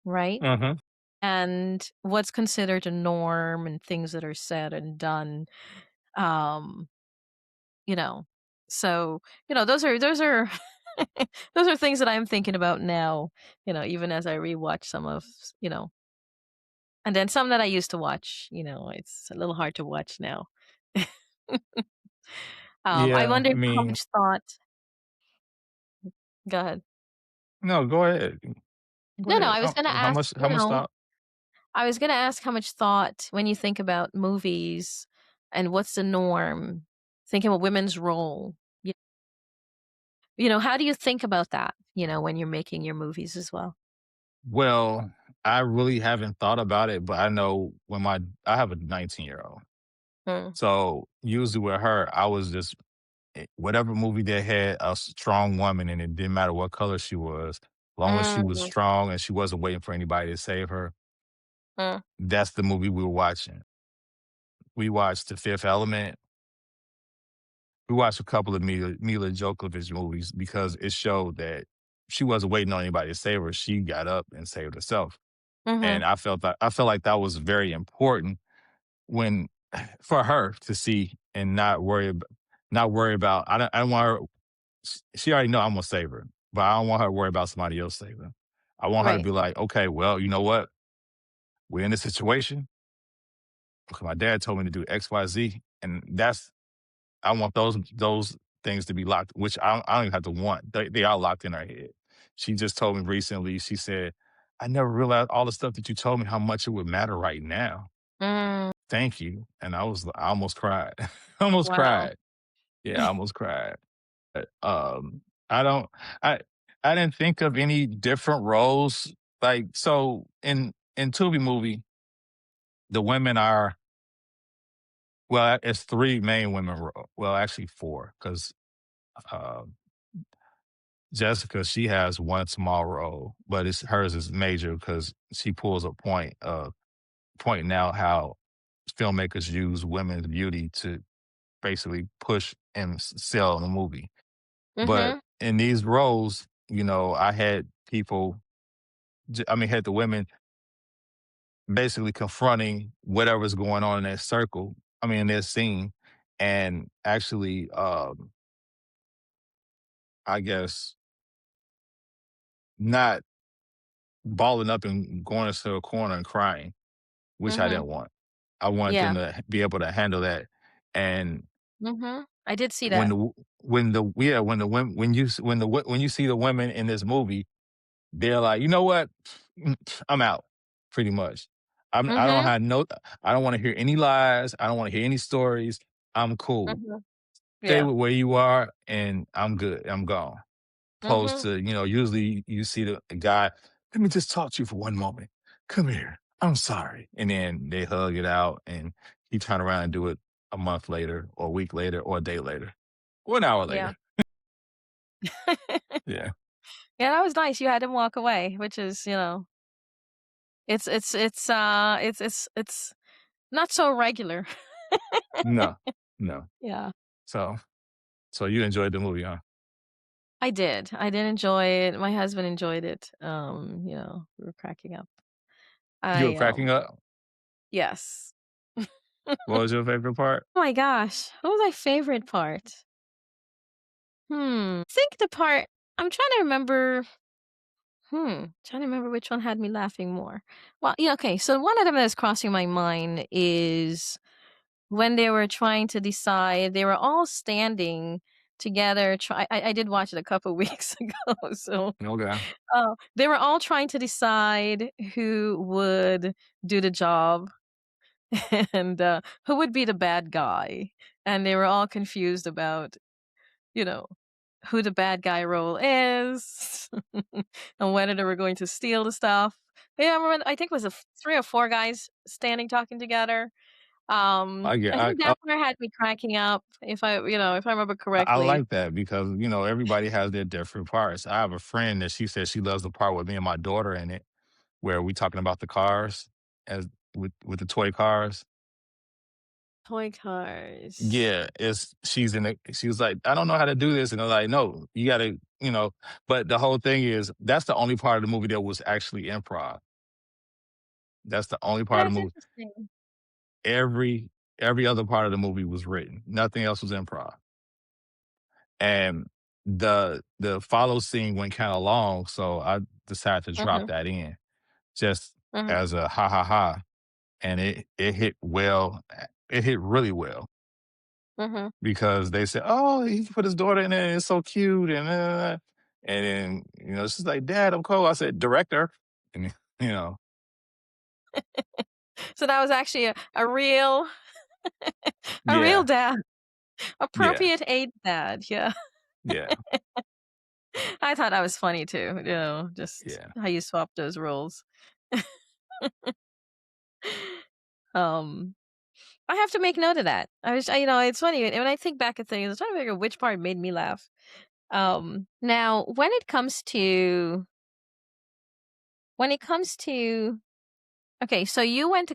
right? Mhm. And what's considered a norm and things that are said and done. Um, you know, so those are those are things that I'm thinking about now, even as I rewatch some of, you know, and then some that I used to watch, it's a little hard to watch now. I Yeah. wondered I how mean, much thought. Go ahead. no. Go ahead. Go No, no, ahead. I was gonna How ask, much? How much thought? I was gonna ask how much thought when you think about movies and what's the norm, thinking about women's role. y- how do you think about that, when you're making your movies as well? Well, I really haven't thought about it, but I know I have a 19-year-old. Mm. So usually with her, I was just whatever movie they had a strong woman and it didn't matter what color she was, long as she was Mm, strong and she wasn't waiting for anybody to save her, mm, that's the movie we were watching. We watched The Fifth Element. We watched a couple of Mila Djokovic movies because it showed that she wasn't waiting on anybody to save her. She got up and saved herself. mhm. And I felt like that was very important when for her to see and not worry about I don't want her she already know I'm gonna save her, but I don't want her to worry about somebody else saving her. I want her to Right. be like, okay, well, you know what? We're in this situation. Okay, my dad told me to do X, Y, Z, and I want those things to be locked, which I don't even have to want. They are locked in her head. She just told me recently. She said, "I never realized all the stuff that you told me, how much it would matter right now. Mm, Thank you." And I almost cried. Almost wow. cried. Yeah, I almost cried. I don't I I didn't think of any different roles. Like, so in Tubi movie, the women are, well, it's three main women. Well, actually four, because uh, Jessica, she has one small role, but it's hers is major because she pulls a point of pointing out how filmmakers use women's beauty to basically push and sell the movie. But Mhm. in these roles, I had people, I mean, had the women basically confronting whatever's going on in that circle. I mean, in their scene, and actually, I guess not balling up and going into a corner and crying, which I Mhm. didn't want. I wanted them Yeah. to be able to handle that. And Mhm. I did see when that. the when the yeah when the women when you when you see the women in this movie, they're like, you know what, I'm out, pretty much. I don't Mhm. have no, I don't want to hear any lies. I don't want to hear any stories. I'm cool. Mhm. Stay Yeah. with where you are, and I'm good. I'm gone. Opposed Mhm. to, usually you see the guy, let me just talk to you for one moment. Come here. I'm sorry. And then they hug it out, and he turn around and do it a month later or a week later or a day later or an hour Yeah. later. Yeah. Yeah, that was nice. You had him walk away, which is, it's not so regular. No, no. Yeah. So, so you enjoyed the movie, huh? I did. I did enjoy it. My husband enjoyed it. We were cracking up. You were I cracking up. yes. What was your favorite part? Oh my gosh. What was my favorite part? I think the part I'm trying to remember. Trying to remember which one had me laughing more. Well, yeah, okay. So one of them that's crossing my mind is when they were trying to decide, they were all standing together. I did watch it a couple weeks ago. So Okay. they were all trying to decide who would do the job and who would be the bad guy. And they were all confused about, you know, who the bad guy role is and whether they were going to steal the stuff. Yeah, I remember, I think it was three or four guys standing talking together. I get. I think that part had me cracking up if I remember I correctly. like that because everybody has their different parts. I have a friend that she says she loves the part with me and my daughter in it, where we talking about the cars, as with the toy cars. Toy cars. Yeah, it's she's in it. She was like, I don't know how to do this, and I'm like, no, you got to, But the whole thing is that's the only part of the movie that was actually improv. That's the only part of That's the movie. interesting. Every every other part of the movie was written. Nothing else was improv. And the follow scene went kind of long, so I decided to drop Mhm, that in just mhm, as a ha ha ha, and it hit well. It hit really well mhm. because they said, "Oh, he put his daughter in there. It's so cute," and then she's like, "Dad, I'm cold." I said, "Director," and you know, So that was actually a real a real yeah, dad, yeah, appropriate age dad. Yeah, yeah, I thought that was funny too. Just yeah. how you swap those roles. Um, I have to make note of that. It's funny when I think back at things. I'm trying to figure out which part made me laugh. Now when it comes to okay, so you went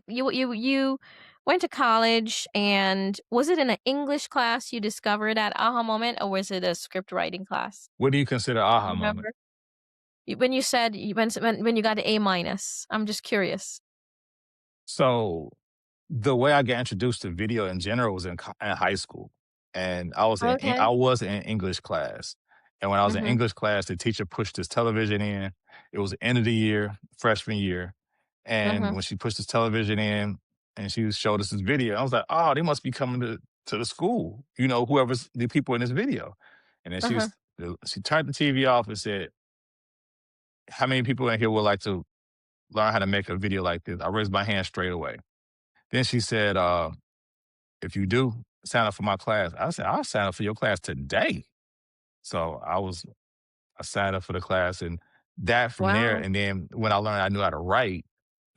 to college, and was it in an English class you discovered that aha moment, or was it a script writing class? What do you consider Do aha you moment? remember? When you said when you got an A minus, I'm just curious. So the way I got introduced to video in general was in high school, and Okay. I was in English class, and when I was in Mhm. English class, the teacher pushed this television in. It was the end of the year, freshman year, and Mhm. when she pushed this television in, and she showed us this video, I was like, "Oh, they must be coming to the school, whoever's the people in this video." And then Uh-huh. she turned the TV off and said, "How many people in here would like to learn how to make a video like this?" I raised my hand straight away. Then she said, if you do, sign up for my class. I said, I'll sign up for your class today. So I was I signed up for the class, and that from there, Wow. and then when I learned I knew how to write,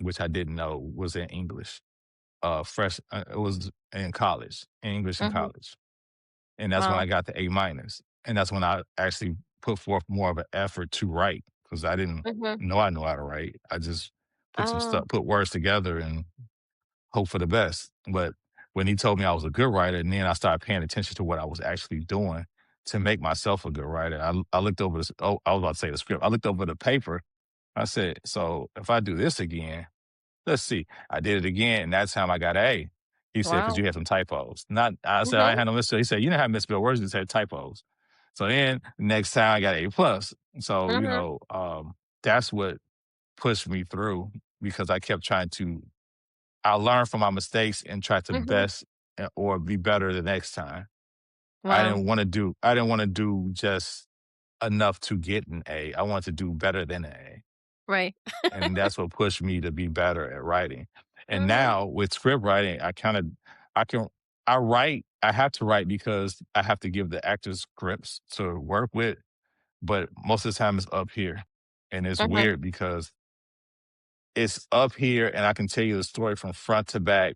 which I didn't know, was in English. It was in college, in English in Mhm. college, and that's when I Wow. got the A minus, and that's when I actually put forth more of an effort to write because I didn't Mhm. know I know how to write. I just Oh. put words together and hope for the best. But when he told me I was a good writer, and then I started paying attention to what I was actually doing to make myself a good writer, I looked over this. Oh, I was about to say the script. I looked over the paper. I said, so if I do this again, let's see. I did it again, and that time I got an A. He said, because Wow. you had some typos. Not, I said, I Mhm. ain't had no misspell. He said, you didn't have misspelled words, you just had typos. So then next time I got A plus. So, Mhm. that's what pushed me through because I kept trying to I learned from my mistakes and try to Mhm. best or be better the next time. Wow. I didn't want to do just enough to get an A. I wanted to do better than an A. Right. And that's what pushed me to be better at writing. And Mhm. now with script writing, I can I write, I have to write because I have to give the actors scripts to work with, but most of the time it's up here. And it's Mhm. weird because it's up here and I can tell you the story from front to back,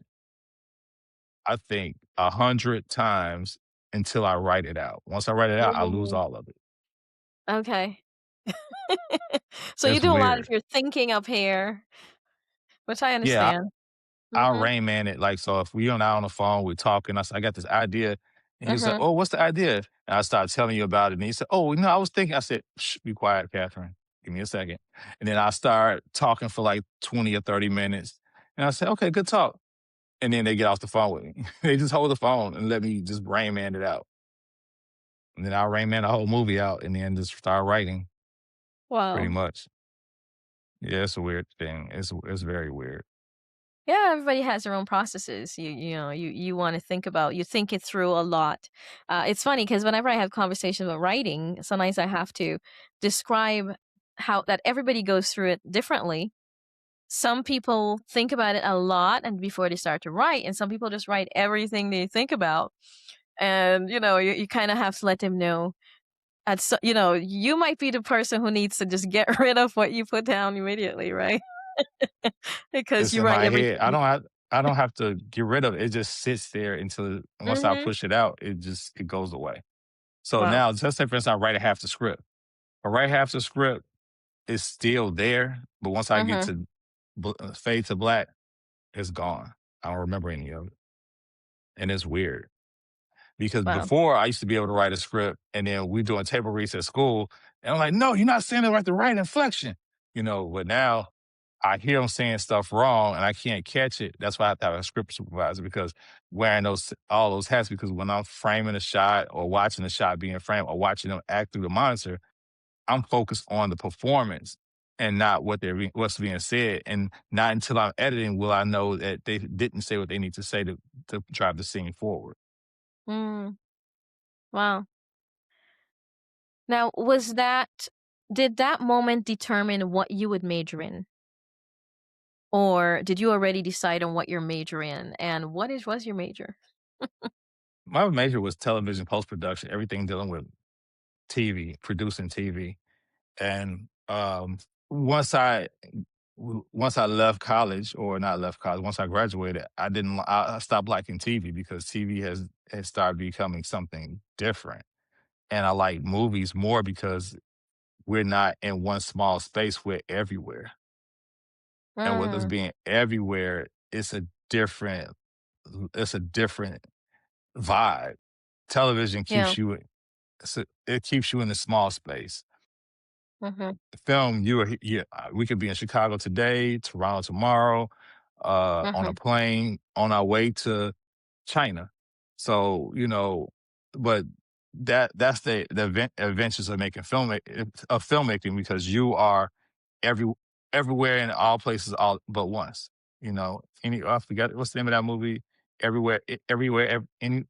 I think 100 times until I write it out. Once I write it out, I lose Mm. all of it. Okay. So you It's do a lot of weird. your thinking up here, which I Yeah, understand. I'll Mhm. Rain Man it. Like, so if we on out on the phone, we're talking, I got this idea. And he's like, Mhm. oh, what's the idea? And I start telling you about it. And he said, oh, I was thinking, I said, shh, be quiet, Catherine. Give me a second. And then I start talking for like 20 or 30 minutes. And I said, okay, good talk. And then they get off the phone with me. They just hold the phone and let me just Rain Man it out. And then I'll Rain Man the whole movie out and then just start writing pretty Wow. much. Yeah, it's a weird thing. It's very weird. Yeah, everybody has their own processes. You want to think about, you think it through a lot. It's funny because whenever I have conversations about writing, sometimes I have to describe how that everybody goes through it differently. Some people think about it a lot and before they start to write, and some people just write everything they think about. And you kind of have to let them know. You might be the person who needs to just get rid of what you put down immediately, right? Because It's you in write my everything. head. I don't have to get rid of it. It just sits there until once I Mhm. push it out, it goes away. So Wow. now just say for instance, I write half the script. I write half the script, it's still there, but once I get Mhm. to fade to black, it's gone. I don't remember any of it. And it's weird. Because Wow. before I used to be able to write a script and then we doing table reads at school. And I'm like, no, you're not saying it like the right inflection. But now I hear them saying stuff wrong and I can't catch it. That's why I have to have a script supervisor because wearing all those hats, because when I'm framing a shot or watching the shot being framed or watching them act through the monitor, I'm focused on the performance and not what's being said. And not until I'm editing will I know that they didn't say what they need to say to drive the scene forward. Mm. Wow. Now, did that moment determine what you would major in? Or did you already decide on what your major in? And was your major? My major was television post production, everything dealing with TV, producing TV. And once I once I left college, or not left college, once I graduated, I stopped liking TV because TV has started becoming something different. And I like movies more because we're not in one small space, we're everywhere. And with us Mm. being everywhere, different it's a different vibe. Television Yeah. it keeps you in a small space. Mhm. Film, we could be in Chicago today, Toronto tomorrow, on a Mhm. plane on our way to China. So, but that's the adventures of filmmaking because you are every everywhere in all places all but once. I forgot what's the name of that movie? Everything,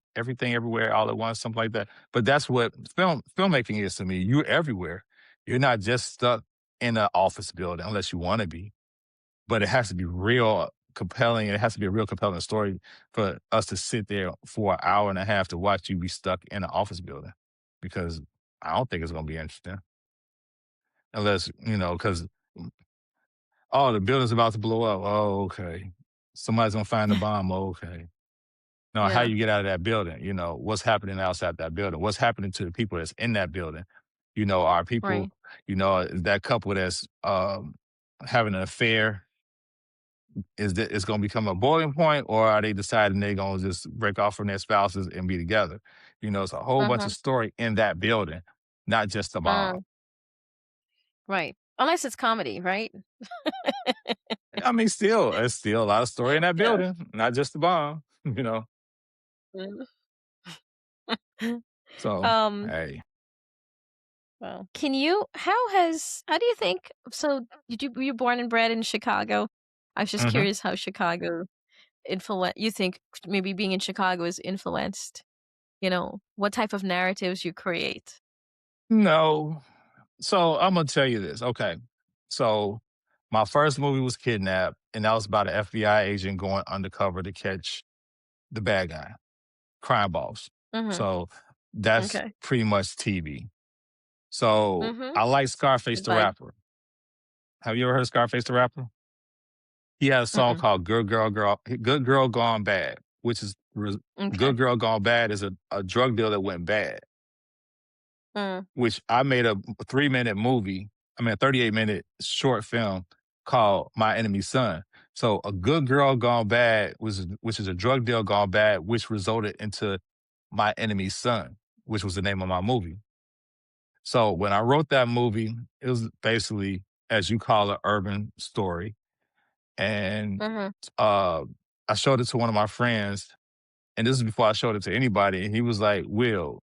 everywhere, all at once, something like that. But that's what filmmaking is to me. You're everywhere. You're not just stuck in an office building unless you want to be, but it has to be real compelling. And it has to be a real compelling story for us to sit there for an hour and a half to watch you be stuck in an office building because I don't think it's going to be interesting. unless, because, oh, the building's about to blow up. Oh, okay. Somebody's gonna find the bomb. Oh, okay. No, how Yeah. you get out of that building? What's happening outside that building? What's happening to the people that's in that building? Are people, Right. that couple that's having an affair, is that it's gonna become a boiling point, or are they deciding they're gonna just break off from their spouses and be together? It's a whole bunch Mhm. of story in that building, not just the bomb. Mm. Right. Unless it's comedy, right? I mean, still, it's still a lot of story in that Yeah. building, not just the bomb, you know. Mhm. So, Um, hey. well, how do you think, so were you born and bred in Chicago? I was just Mhm. curious how Chicago you think maybe being in Chicago has influenced, what type of narratives you create. No. So I'm gonna tell you this. Okay. So my first movie was Kidnapped, and that was about an FBI agent going undercover to catch the bad guy, crime boss. Mhm. So that's Okay. pretty much TV. So Mhm. I like Scarface It's the like, rapper. Have you ever heard of Scarface the rapper? He had a song mm-mm. called Good Girl Gone Bad, which is Okay. Good Girl Gone Bad is a drug deal that went bad, Mm. which I made a 3-minute movie, I mean, a 38-minute short film called My Enemy's Son. So a good girl gone bad which is a drug deal gone bad, which resulted into My Enemy's Son, which was the name of my movie. So when I wrote that movie, it was basically, as you call it, urban story. And Mhm. uh, I showed it to one of my friends, and this is before I showed it to anybody. And he was like, "Will,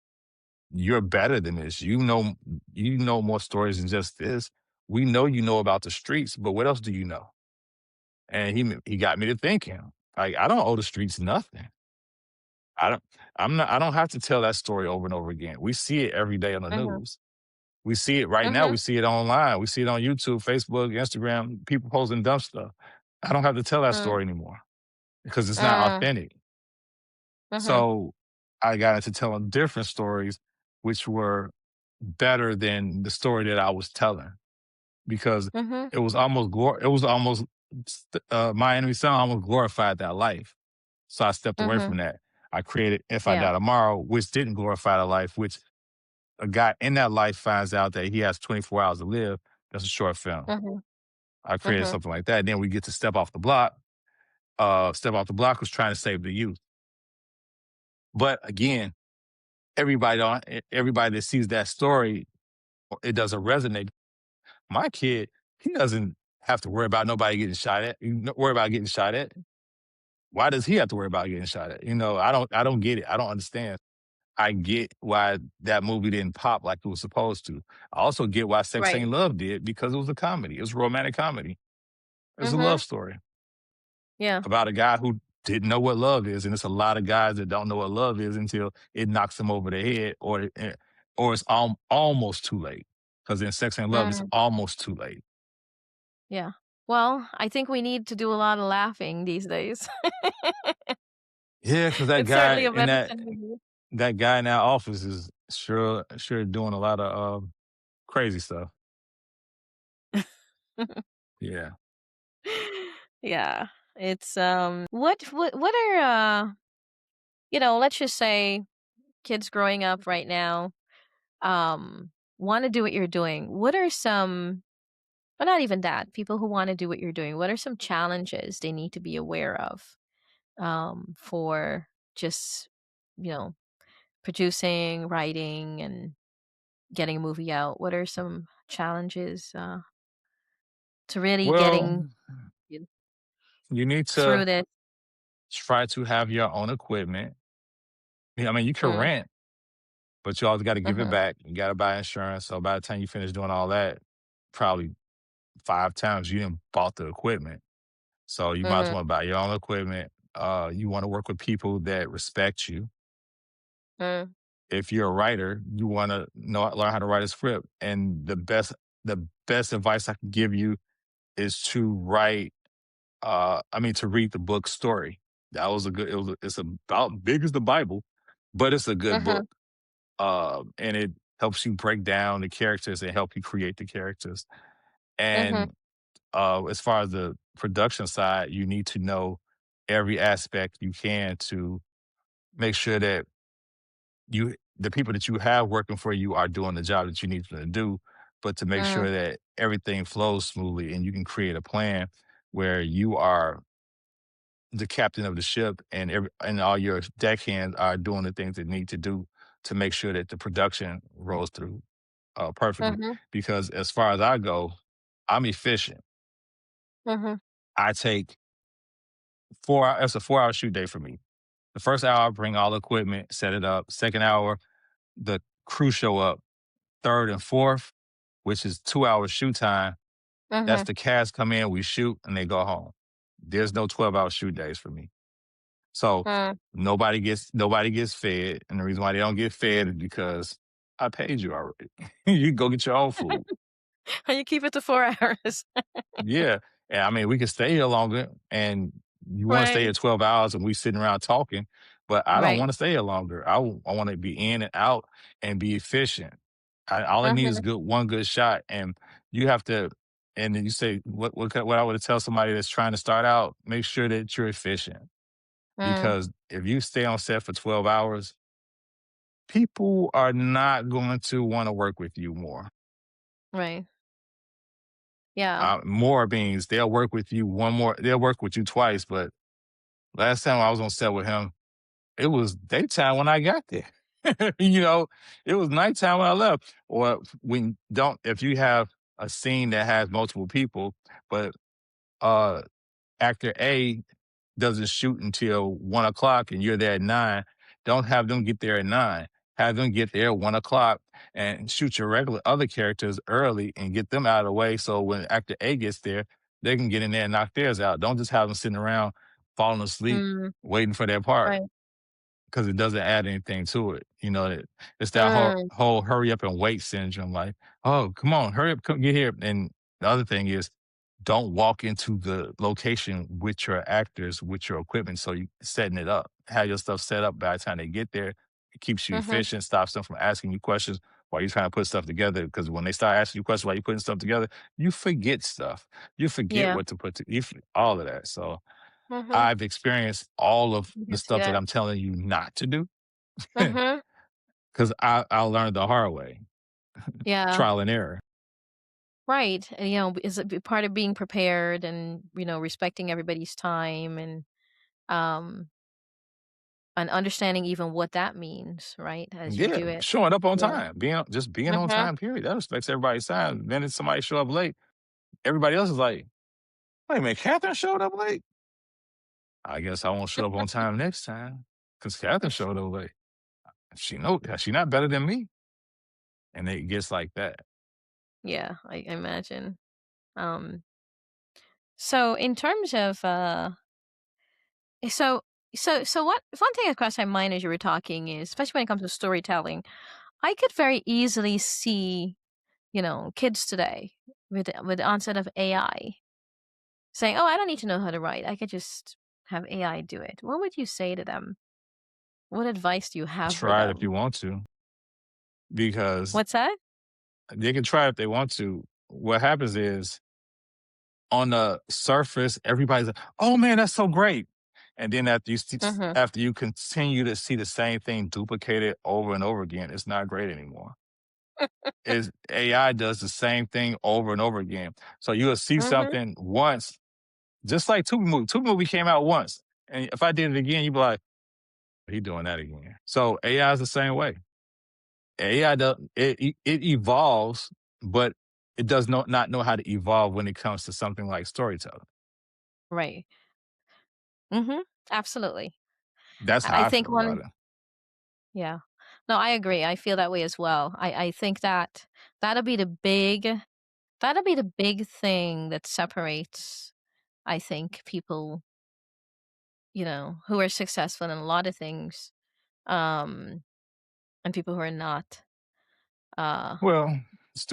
you're better than this. You know more stories than just this. We know you know about the streets, but what else do you know?" And he got me to thinking. Like, I don't owe the streets nothing. I don't I don't have to tell that story over and over again. We see it every day on the Mhm. news. We see it right now. Mhm. We see it online. We see it on YouTube, Facebook, Instagram, people posting dumb stuff. I don't have to tell that Mm. story anymore because it's not Mm. authentic. Mhm. So I got into telling different stories, which were better than the story that I was telling, because Mhm. it was almost My Enemy Son almost glorified that life. So I stepped away Mhm. from that. I created If I Yeah. Die Tomorrow, which didn't glorify the life, which a guy in that life finds out that he has 24 hours to live. That's a short film. Mhm. I created Mhm. something like that. Then we get to Step Off the Block. Step Off the Block was trying to save the youth. But again, everybody that sees that story, it doesn't resonate. My kid, he doesn't have to worry about nobody getting shot at. Worry about getting shot at. Why does he have to worry about getting shot at? I don't get it. I don't understand. I get why that movie didn't pop like it was supposed to. I also get why Sex Right. Ain't Love did, because it was a comedy. It was a romantic comedy. It was a Mhm. love story Yeah. about a guy who didn't know what love is, and it's a lot of guys that don't know what love is until it knocks them over the head, or it's almost too late. Because in Sex and Love, it's Mm. almost too late. Yeah. Well, I think we need to do a lot of laughing these days. Yeah, because that It's guy certainly a in better that thing to do. that guy in that office is sure doing a lot of crazy stuff. Yeah. Yeah. It's what are let's just say kids growing up right now want to do what you're doing. What are some, but not even that, people who want to do what you're doing, what are some challenges they need to be aware of for just, you know, producing, writing and getting a movie out? What are some challenges to really Well, getting you you need through to this? try to have your own equipment. Yeah, I mean, you can Mm, rent, but you always got to give it mhm, back. You got to buy insurance. So by the time you finish doing all that, probably 5 times you didn't bought the equipment. So you might as mhm, well buy your own equipment. You want to work with people that respect you. mm, If you're a writer, you want to learn how to write a script. And the best advice I can give you is to write. To read the book Story. That was a good. It's about big as the Bible, but it's a good mhm, book. And helps you break down the characters and help you create the characters. Mhm. And as far as the production side, you need to know every aspect you can to make sure that the people that you have working for you are doing the job that you need them to do, but to make Mm. sure that everything flows smoothly and you can create a plan where you are the captain of the ship and and all your deckhands are doing the things they need to do to make sure that the production rolls through perfectly. Mhm. Because as far as I go, I'm efficient. Mhm. I take 4 hours. It's a 4 hour shoot day for me. The first hour, I bring all the equipment, set it up. Second hour, the crew show up. Third and fourth, which is 2 hours shoot time, that's Mhm. the cast come in, we shoot, and they go home. There's no 12-hour shoot days for me. So Mm. nobody gets fed, and the reason why they don't get fed is because I paid you already. You go get your own food. And you keep it to 4 hours. Yeah, and I mean, we can stay here longer, and you wanna stay Right. here 12 hours, and we sitting around talking, but I don't Right. wanna stay here longer. I wanna be in and out and be efficient. All I need is Mhm. one good shot, and you have to and then you say, what I would tell somebody that's trying to start out, make sure that you're efficient, Mm. because if you stay on set for 12 hours, people are not going to wanna work with you more. Right. Yeah. More means they'll work with you twice, but last time I was on set with him, it was daytime when I got there. You know, it was nighttime when I left. Or when don't if you have a scene that has multiple people, but uh actor A doesn't shoot until 1 o'clock and you're there at 9, don't have them get there at 9. Have them get there at 1 o'clock and shoot your regular other characters early and get them out of the way so when actor A gets there, they can get in there and knock theirs out. Don't just have them sitting around falling asleep Mm. waiting for their part Right. because it doesn't add anything to it. It's that Mm. whole hurry up and wait syndrome. Like, oh, come on, hurry up, come get here. And the other thing is, don't walk into the location with your actors, with your equipment. So you setting it up, have your stuff set up by the time they get there. It keeps you Mhm. efficient, stops them from asking you questions while you're trying to put stuff together. Because when they start asking you questions while you're putting stuff together, you forget stuff. You forget Yeah. what to all of that. So Mhm. I've experienced all of I the can see stuff that that. I'm telling you not to do Mhm. because I learned the hard way, Yeah. trial and error. Right. And, is it part of being prepared and, respecting everybody's time um and understanding even what that means, right? As you Yeah, do it. showing up on Yeah. time, just being on Mhm. time, period. That respects everybody's time. Then if somebody show up late, everybody else is like, "Wait a minute, Catherine showed up late? I guess I won't show up on time next time because Catherine showed up late. She not better than me." And it gets like that. Yeah, I imagine. Um so in terms of so what one thing that crossed my mind as you were talking is, especially when it comes to storytelling, I could very easily see, kids today with the onset of AI saying, "Oh, I don't need to know how to write. I could just have AI do it." What would you say to them? What advice do you have for Try it if you them? want to because What's that? they can try it if they want to. What happens is on the surface, everybody's like, "Oh man, that's so great." And then Mhm. after you continue to see the same thing duplicated over and over again, it's not great anymore. Is AI does the same thing over and over again. So you'll see Mhm. something once, just like Tubi movie. Tubi movie came out once, and if I did it again, you'd be like, "He doing that again." So AI is the same way. AI does it evolves, but it does not know how to evolve when it comes to something like storytelling. Right. Mhm. Absolutely. That's I how I think feel about one it. Yeah. No, I agree. I feel that way as well. I think that that'll be the big that'll be the big thing that separates, I think, people, who are successful in a lot of things, um, and people who are not, uh, Well,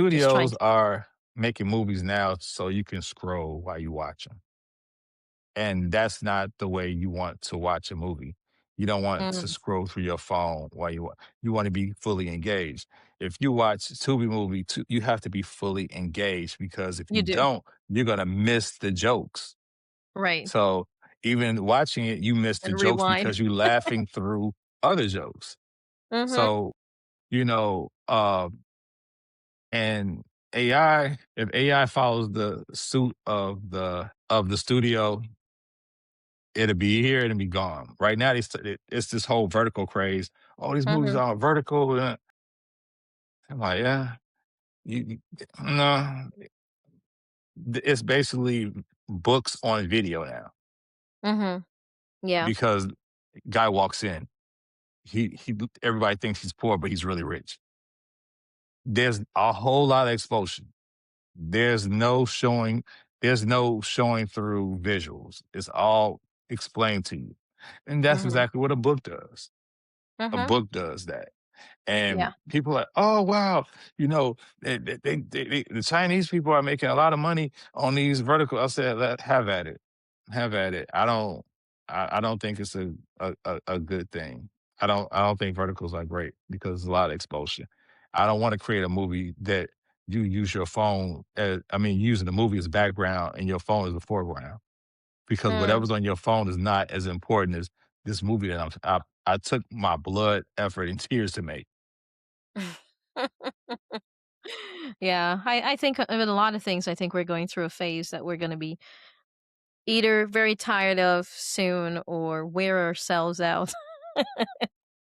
just trying studios to. are making movies now so you can scroll while you watch them, and that's not the way you want to watch a movie. You don't want to Mm, scroll through your phone while you want to be fully engaged. If you watch a Tubi movie, you have to be fully engaged because if you you do. don't, you're gonna miss the jokes. Right. So even watching it, you miss the And jokes rewind. because you're laughing through other jokes. Mhm. So, you know, and AI, if AI follows the suit of the studio, it'll be here and it'll be gone. Right now, it's this whole vertical craze. Oh, these movies Mhm. are vertical. I'm like, yeah, you no, it's basically books on video now Mhm. Yeah. because guy walks in, he everybody thinks he's poor, but he's really rich. There's a whole lot of exposure. There's no showing there's no showing through visuals. It's all explained to you. And that's Mhm. exactly what a book does. A Mhm. book does that. And Yeah. people are like, "Oh, wow, you know, the Chinese people are making a lot of money on these vertical." I said, Have at it. Have at it." I don't think it's a good thing. I don't think verticals are great because there's a lot of exposure. I don't wanna create a movie that you use your phone as I mean, using the movie as background and your phone as the foreground because Mm. whatever's on your phone is not as important as this movie that I took my blood, effort, and tears to make. Yeah, I think with a lot of things, I think we're going through a phase that we're gonna be either very tired of soon or wear ourselves out.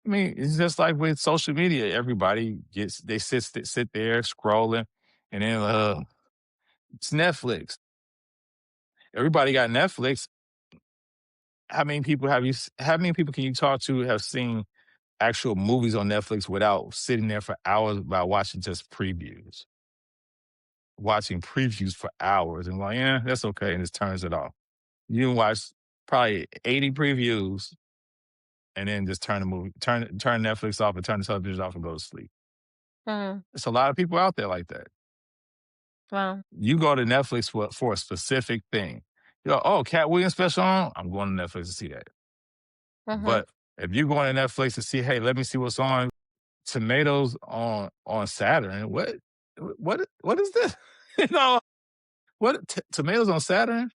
I mean, it's just like with social media. Everybody they sit there scrolling, and then it's Netflix. Everybody got Netflix. How many people can you talk to have seen actual movies on Netflix without sitting there for hours by watching just previews? Watching previews for hours and like, yeah, that's okay, and just turns it off. You can watch probably 80 previews and then just turn Netflix off and turn the television off and go to sleep. Mm. There's a lot of people out there like that. Well. You go to Netflix for a specific thing. You go, oh, Cat Williams special on? I'm going to Netflix to see that. Mhm. But if you're going to Netflix to see, hey, let me see what's on tomatoes on Saturn, what is this? You know, tomatoes on Saturn?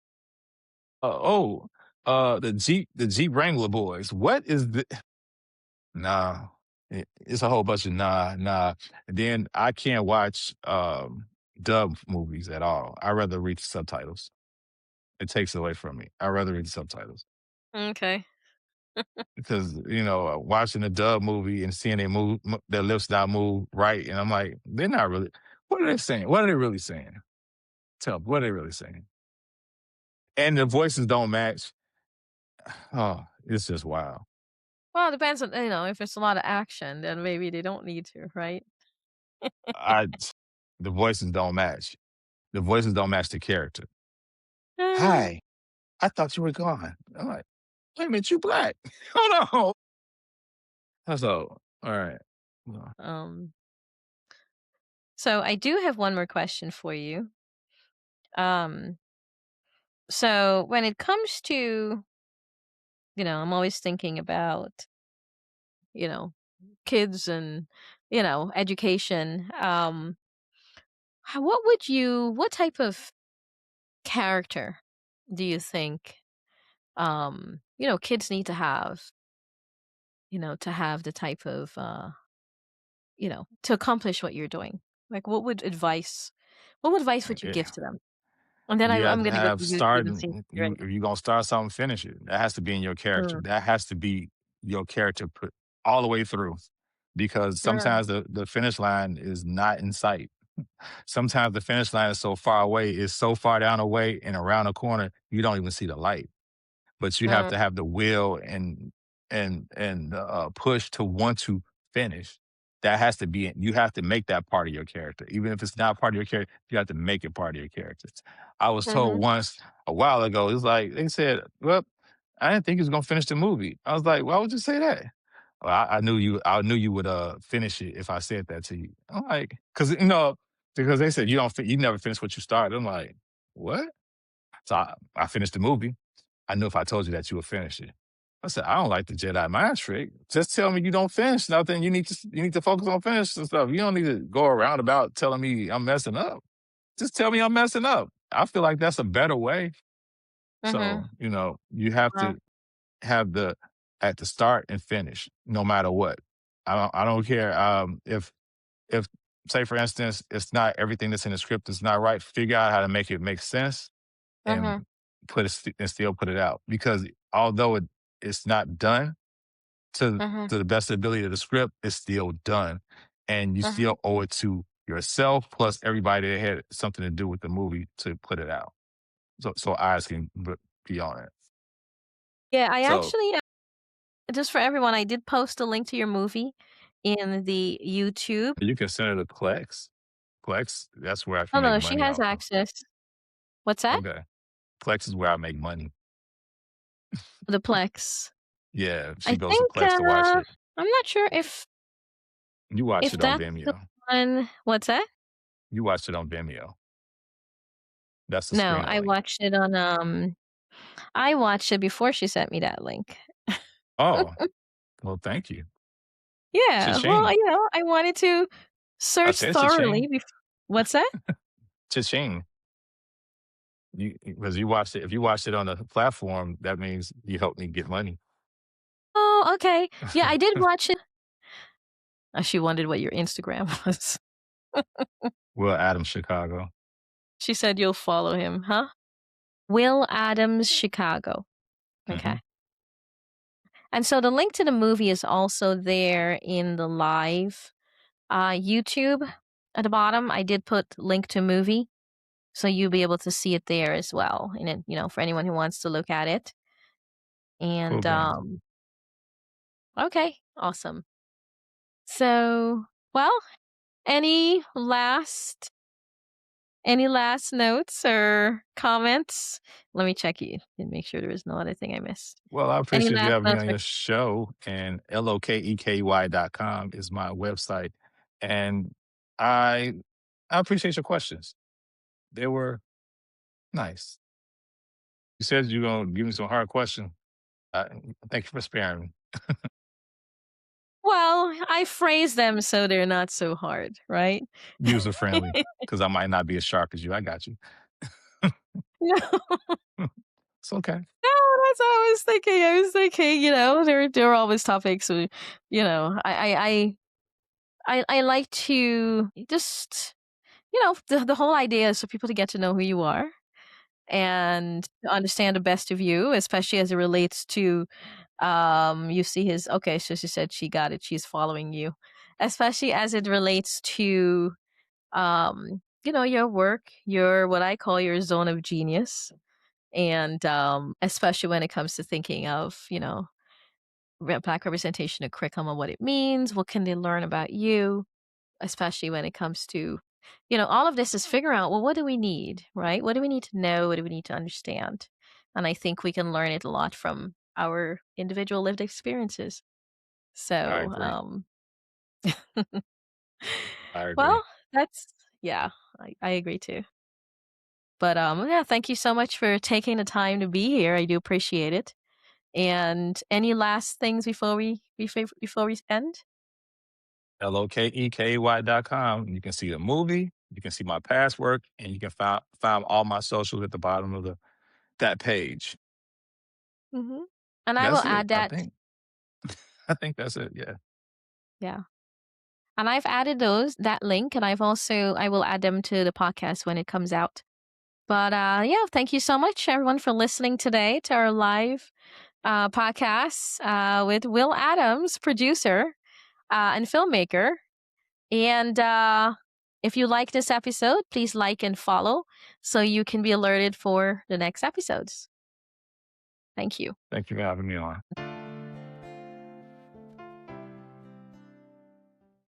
Oh, the Jeep Wrangler boys. What is the nah? It's a whole bunch of nah. And then I can't watch dub movies at all. I rather read the subtitles. It takes it away from me. I rather read the subtitles Okay. because watching a dub movie and seeing they move their lips not move right, and I'm like, they're not really. What are they saying? What are they really saying? Tell me, what are they really saying? And the voices don't match. Oh, it's just wild. Well, it depends on, if it's a lot of action, then maybe they don't need to, right? I the voices don't match. The voices don't match the character. Hi, I thought you were gone. I'm like, wait a minute, you black. Hold on. So, all right. Well, um, so I do have one more question for you. Um, so when it comes to, I'm always thinking about, you know, kids and, education. What type of character do you think, kids need to have, to have the type of, to accomplish what you're doing? Like, what advice would you give yeah. to them? And then You have I'm to going to go have to YouTube and see if you're you ready. if you're gonna start something, finish it. That has to be in your character. Mm, That has to be your character put all the way through. Because mm, sometimes the finish line is not in sight. Sometimes the finish line is so far away, it's so far down the way and around the corner, you don't even see the light. But you have mm, to have the will and push to want to finish. That has to be you have to make that part of your character. Even if it's not part of your character, you have to make it part of your character. I was told mhm, once a while ago, it's like they said, "Well, I didn't think he was gonna finish the movie." I was like, "Why would you say that?" Well, I knew you would finish it if I said that to you. I'm like, because they said you never finish what you started. I'm like, what? So I finished the movie. I knew if I told you that you would finish it. I said, I don't like the Jedi mind trick. Just tell me you don't finish nothing. You need to focus on finishing stuff. You don't need to go around about telling me I'm messing up. Just tell me I'm messing up. I feel like that's a better way. Mhm. So, you have Wow. to have the at the start and finish, no matter what. I don't care. If say for instance, it's not everything that's in the script is not right, figure out how to make it make sense and Mhm. and still put it out. Because although it's not done Mhm. to the best ability of the script, it's still done. And you Mhm. still owe it to yourself plus everybody that had something to do with the movie to put it out. So eyes can be on it. Yeah, I So actually just for everyone, I did post a link to your movie in the YouTube. you can send it to Plex. Plex, that's where I Oh, can make no, she money has off of. access. What's that? Okay. Plex is where I make money. The Plex. Yeah, I she goes to think, Plex to watch it. I'm not sure if You watch it on that's the Vimeo. one. What's that? You watch it on Vimeo. That's the No, screen I link. watched it on, I watched it before she sent me that link. Oh, well, thank you. Yeah, well, Cha-ching. I wanted to I search said cha-ching. thoroughly what's that? Cha-ching. Because you watched it. If you watched it on a platform, that means you helped me get money. Oh, okay. Yeah, I did watch it. She wondered what your Instagram was. Well, Adam Chicago. She said you'll follow him, huh? Will Adams Chicago. Hmm. Okay. And so the link to the movie is also there in the live YouTube at the bottom. I did put link to movie, so you'll be able to see it there as well. And it, for anyone who wants to look at it. Cool And beans. okay, awesome. So, well, any last notes or comments? Let me check you and make sure there was no other thing I missed. Well, I Any appreciate you last having me notes on or your show, and lokeky.com is my website. And I I appreciate your questions. They were nice. You said you're gonna give me some hard questions. Uh, Thank you for sparing me. well, I phrase them so they're not so hard, right? User friendly, because I might not be as sharp as you. I got you. No, It's okay. that's what I was thinking. I was thinking, there are always topics. I like to just, the whole idea is for people to get to know who you are and to understand the best of you, especially as it relates to, you see his, okay, so she said she got it. She's following you, especially as it relates to, your work, your, what I call your zone of genius. And especially when it comes to thinking of, Black representation of curriculum and what it means, what can they learn about you, especially when it comes to, all of this is figuring out, well, what do we need, right? What do we need to know? What do we need to understand? And I think we can learn it a lot from our individual lived experiences. I So, agree. I agree. well, that's, yeah, I agree too. But yeah, thank you so much for taking the time to be here. I do appreciate it. And any last things before we end? lokeky.com. You can see the movie, you can see my past work, and you can find all my socials at the bottom of that page. Hmm. And I will That's it, add I that. think. I think that's it, yeah. Yeah. And I've added that link, and I will add them to the podcast when it comes out. But yeah, thank you so much, everyone, for listening today to our live podcast with Will Adams, producer and filmmaker. And if you like this episode, please like and follow so you can be alerted for the next episodes. Thank you. Thank you for having me on.